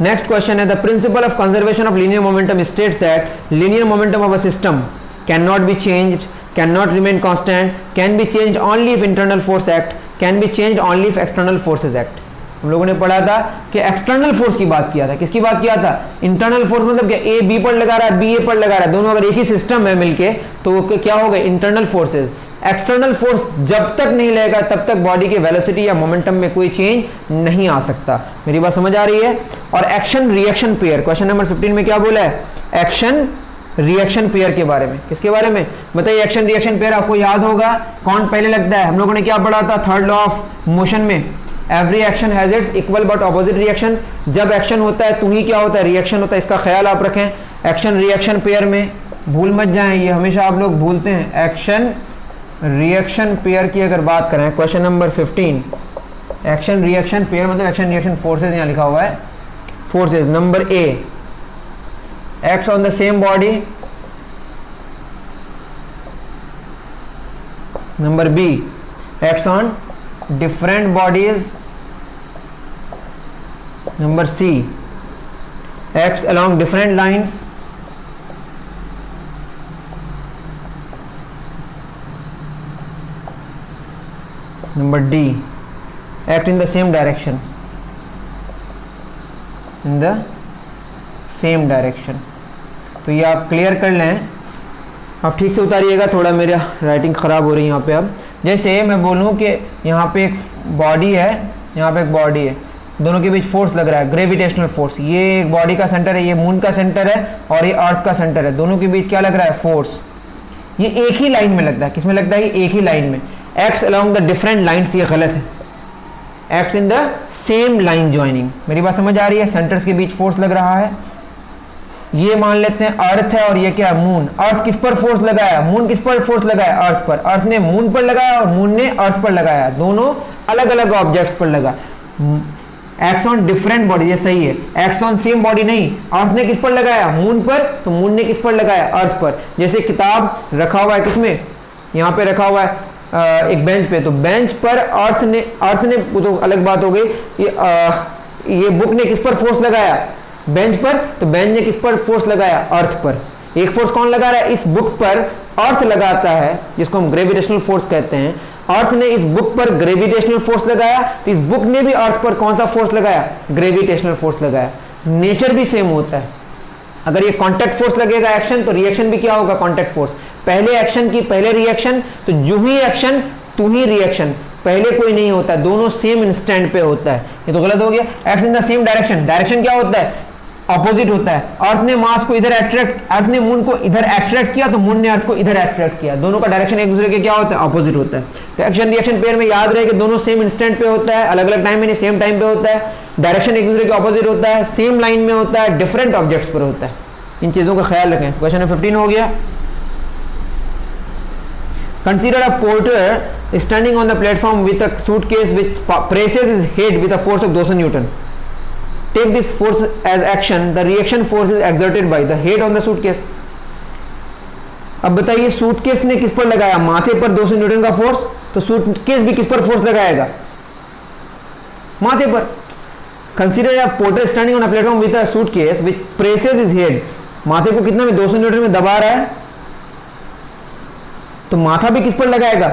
नेक्स्ट क्वेश्चन है the principle of conservation of linear momentum states that linear momentum of a system can not be changed, can not remain constant, can be changed only if internal force act, can be changed only if external forces act. हम लोगों ने पढ़ा था कि external force की बात किया था। किसकी बात किया था, इंटरनल फोर्स मतलब क्या, ए बी पर लगा रहा है, बी ए पर लगा रहा है, दोनों अगर एक ही सिस्टम है मिलके तो क्या हो गए, इंटरनल फोर्सेज। एक्सटर्नल फोर्स जब तक नहीं लगेगा तब तक बॉडी के वेलोसिटी या मोमेंटम में कोई चेंज नहीं आ सकता। मेरी बात समझ आ रही है। और action reaction pair, question number 15 में क्या बोला है, एक्शन रिएक्शन पेयर के बारे में। किसके बारे में बताइए, एक्शन रिएक्शन पेयर आपको याद होगा, कौन पहले लगता है। हम लोगों ने क्या पढ़ा था थर्ड लॉ ऑफ मोशन में, every action has its equal but opposite reaction. जब एक्शन होता है तो ही क्या होता है, रिएक्शन होता है। इसका ख्याल आप रखें। एक्शन रिएक्शन पेयर में भूल मत जाएं, ये हमेशा आप लोग भूलते हैं। एक्शन रिएक्शन पेयर की अगर बात करें, question number 15, action reaction pair मतलब एक्शन रिएक्शन फोर्सेज, यहाँ लिखा हुआ है forces. Number A, acts on the same body. Number B, acts on different bodies. Number C, acts along different lines. Number D, act in the same direction. In the same direction. तो ये आप clear कर लें। आप ठीक से उतारिएगा, थोड़ा मेरा राइटिंग ख़राब हो रही है यहाँ पे। अब जैसे मैं बोलूँ कि यहाँ पे एक बॉडी है, यहाँ पे एक बॉडी है, दोनों के बीच फोर्स लग रहा है, ग्रेविटेशनल फोर्स। ये एक बॉडी का सेंटर है, ये मून का सेंटर है, और ये अर्थ का सेंटर है। दोनों के बीच क्या लग रहा है, फोर्स। ये एक ही लाइन में लगता है। किसमें लगता है, एक ही लाइन में। Acts along the different lines, ये गलत है। Acts in the same line joining. मेरी बात समझ आ रही है। सेंटर्स के बीच फोर्स लग रहा है। ये मान लेते हैं अर्थ है और ये क्या है, मून। अर्थ किस पर फोर्स लगाया, मून किस पर फोर्स लगाया, अर्थ पर। अर्थ ने मून पर लगाया और मून ने अर्थ पर लगाया, दोनों अलग अलग ऑब्जेक्ट्स पर लगा। एक्ट्स ऑन डिफरेंट बॉडी, ये सही है। एक्ट्स ऑन सेम बॉडी नहीं, अर्थ ने किस पर लगाया, मून पर, तो मून ने किस पर लगाया, अर्थ पर। जैसे किताब रखा हुआ है किसमें, यहाँ पे रखा हुआ है एक बेंच पे, तो बेंच पर अर्थ ने वो तो अलग बात हो गई। ये बुक ने किस पर फोर्स लगाया, बेंच पर, तो बेंच ने किस पर फोर्स लगाया, अर्थ पर। एक फोर्स कौन लगा रहा है, इस बुक पर अर्थ लगाता है, जिसको हम ग्रेविटेशनल फोर्स कहते हैं। अर्थ ने इस बुक पर ग्रेविटेशनल फोर्स लगाया, तो इस बुक ने भी अर्थ पर कौन सा फोर्स लगाया, ग्रेविटेशनल फोर्स लगाया। नेचर भी सेम होता है। अगर ये कॉन्टैक्ट फोर्स लगेगा एक्शन, तो रिएक्शन भी क्या होगा, कॉन्टैक्ट फोर्स। पहले एक्शन की पहले रिएक्शन, तो जो ही एक्शन टू ही रिएक्शन, पहले कोई नहीं होता है, दोनों सेम इंस्टेंट पे होता है। ये तो गलत हो गया। Acts in the same direction, direction क्या होता है, ऑपोजिट होता है। अर्थ ने मास को इधर अट्रैक्ट, अर्थ ने मून को इधर अट्रैक्ट किया तो मून ने अर्थ को इधर अट्रैक्ट किया, दोनों का डायरेक्शन एक दूसरे के क्या होता है, ऑपोजिट होता है। तो एक्शन रिएक्शन पेयर में याद रहे कि दोनों सेम इंस्टेंट पे होता है, अलग अलग टाइम में नहीं, सेम टाइम पे होता है, डायरेक्शन एक दूसरे के ऑपोजिट होता है, सेम लाइन में होता है, डिफरेंट ऑब्जेक्ट्स पर होता है। इन चीजों का ख्याल रखें। क्वेश्चन नंबर 15 हो गया। Consider a porter standing on the platform with a suitcase which presses his head with a force of 200 Newton. Take this force as action. The reaction force is exerted by the head on the suitcase. अब बताइए suitcase ने किस पर लगाया, माथे पर 200 Newton का force, तो सूटकेस भी किस पर फोर्स लगाएगा, माथे पर। Consider a porter standing on a platform with a suitcase which presses his head. माथे को कितना में 200 न्यूटन में दबा रहा है, तो माथा भी किस पर लगाएगा,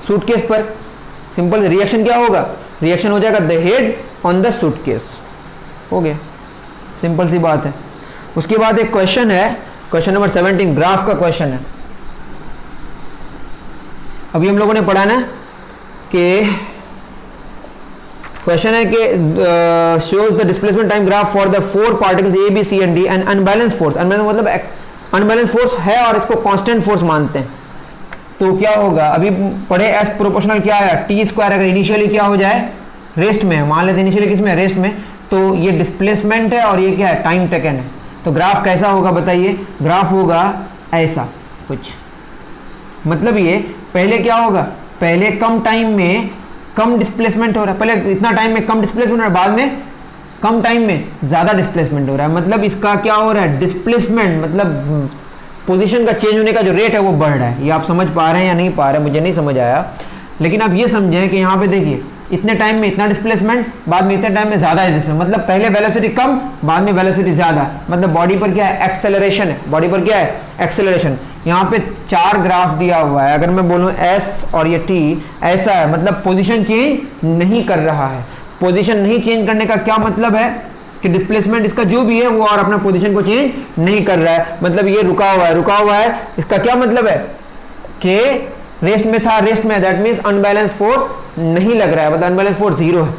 सूटकेस पर। सिंपल रिएक्शन क्या होगा, रिएक्शन हो जाएगा the head on the suitcase. हो गया, सिंपल सी बात है। उसके बाद एक क्वेश्चन है, क्वेश्चन नंबर 17, ग्राफ का क्वेश्चन है। अभी हम लोगों ने पढ़ा ना कि क्वेश्चन है कि shows the displacement time graph for the 4 particles A B C and D and unbalance force. Unbalance मतलब अनबैलेंस फोर्स है और इसको कांस्टेंट फोर्स मानते हैं। तो क्या होगा, अभी पढ़े एस प्रोपोर्शनल क्या है, टी स्क्वायर। अगर इनिशियली क्या हो जाए, रेस्ट में, मान लेते इनिशियली किस में, रेस्ट में, तो ये डिस्प्लेसमेंट है और ये क्या है, टाइम टेकन है। तो ग्राफ कैसा होगा बताइए, ग्राफ होगा ऐसा कुछ। मतलब ये पहले क्या होगा, पहले कम टाइम में कम डिस्प्लेसमेंट हो रहा है, पहले इतना टाइम में कम डिस्प्लेसमेंट हो रहा है, बाद में कम टाइम में ज्यादा डिस्प्लेसमेंट हो रहा है। मतलब इसका क्या हो रहा है, डिस्प्लेसमेंट मतलब पोजीशन का चेंज होने का जो रेट है वो बढ़ रहा है। ये आप समझ पा रहे हैं या नहीं पा रहे हैं, मुझे नहीं समझ आया, लेकिन आप ये समझें कि यहाँ पे देखिए इतने टाइम में इतना डिस्प्लेसमेंट, बाद में इतने टाइम में ज्यादा डिस्प्लेसमेंट। मतलब पहले वेलोसिटी कम, बाद में वेलोसिटी ज्यादा। मतलब बॉडी पर क्या है, एक्सेलरेशन है, बॉडी पर क्या है, एक्सेलरेशन। यहाँ पे 4 ग्राफ दिया हुआ है, अगर मैं बोलूँ एस और ये टी ऐसा है, मतलब पोजिशन चेंज नहीं कर रहा है। पोजिशन नहीं चेंज करने का क्या मतलब है कि डिस्प्लेसमेंट इसका जो भी है वो और अपना पोजीशन को चेंज नहीं कर रहा है। मतलब ये रुका हुआ है, रुका हुआ है, इसका क्या मतलब है कि रेस्ट में था, रेस्ट में, दैट मींस अनबैलेंस फोर्स नहीं लग रहा है, मतलब अनबैलेंस फोर्स 0 है।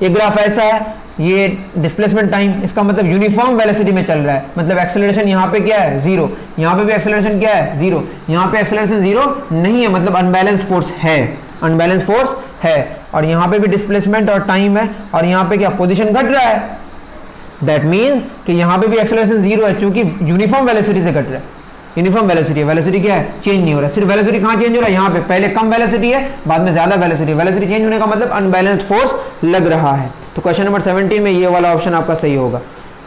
ये ग्राफ ऐसा है, ये डिस्प्लेसमेंट टाइम, इसका मतलब यूनिफॉर्म वेलोसिटी में चल रहा है। मतलब एक्सेलरेशन यहाँ पे क्या है, 0, यहाँ पे भी एक्सेलरेशन क्या है, 0, यहाँ पे एक्सेलरेशन 0 नहीं है, मतलब अनबैलेंस फोर्स है, अनबैलेंस फोर्स है। और यहाँ पे भी डिस्प्लेसमेंट और टाइम है, और यहाँ पे क्या, पोजीशन घट रहा है। दैट मींस कि यहाँ पे भी एक्सेलरेशन 0 है, क्योंकि यूनिफॉर्म वेलोसिटी से घट रहा है। यूनिफॉर्म वेलोसिटी है, वेलोसिटी क्या है, चेंज नहीं हो रहा है। सिर्फ वेलोसिटी कहाँ चेंज हो रहा है, यहाँ पे पहले कम वेलोसिटी है, बाद में ज्यादा वेलोसिटी। वेलोसिटी चेंज होने का मतलब अनबैलेंस्ड फोर्स लग रहा है। तो क्वेश्चन नंबर 17 में ये वाला ऑप्शन आपका सही होगा।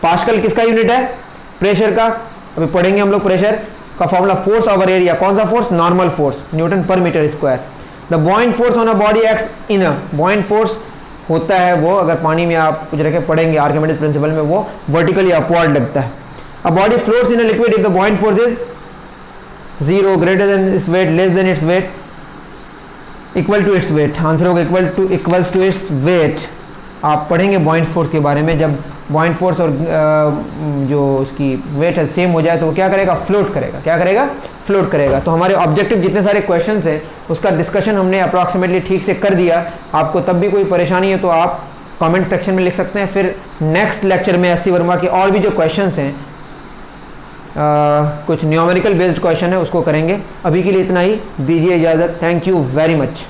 पास्कल किसका यूनिट है, प्रेशर का। अभी पढ़ेंगे हम लोग प्रेशर का फॉर्मूला, फोर्स ओवर एरिया। कौन सा फोर्स, नॉर्मल फोर्स, न्यूटन पर metre square. The buoyant force on a body acts in a, buoyant force होता है वो, अगर पानी में आप कुछ रखे पढ़ेंगे आर्किमिडीज प्रिंसिपल में, वो वर्टिकली अपवर्ड लगता है। A body floats in a liquid if the buoyant force is 0, greater than its weight, less than its weight, equal to its weight. Answer होगा इक्वल्स टू इट्स वेट। आप पढ़ेंगे बॉइंट force के बारे में, जब बॉइंट force और जो उसकी वेट है सेम हो जाए तो वो क्या करेगा, फ्लोट करेगा। क्या करेगा, फ्लोट करेगा। तो हमारे ऑब्जेक्टिव जितने सारे क्वेश्चंस हैं उसका डिस्कशन हमने अप्रॉक्सीमेटली ठीक से कर दिया। आपको तब भी कोई परेशानी है तो आप कमेंट सेक्शन में लिख सकते हैं। फिर नेक्स्ट लेक्चर में एस.सी. वर्मा के और भी जो क्वेश्चंस हैं, कुछ न्यूमेरिकल बेस्ड क्वेश्चन है, उसको करेंगे। अभी के लिए इतना ही, दीजिए इजाज़त। Thank you very much.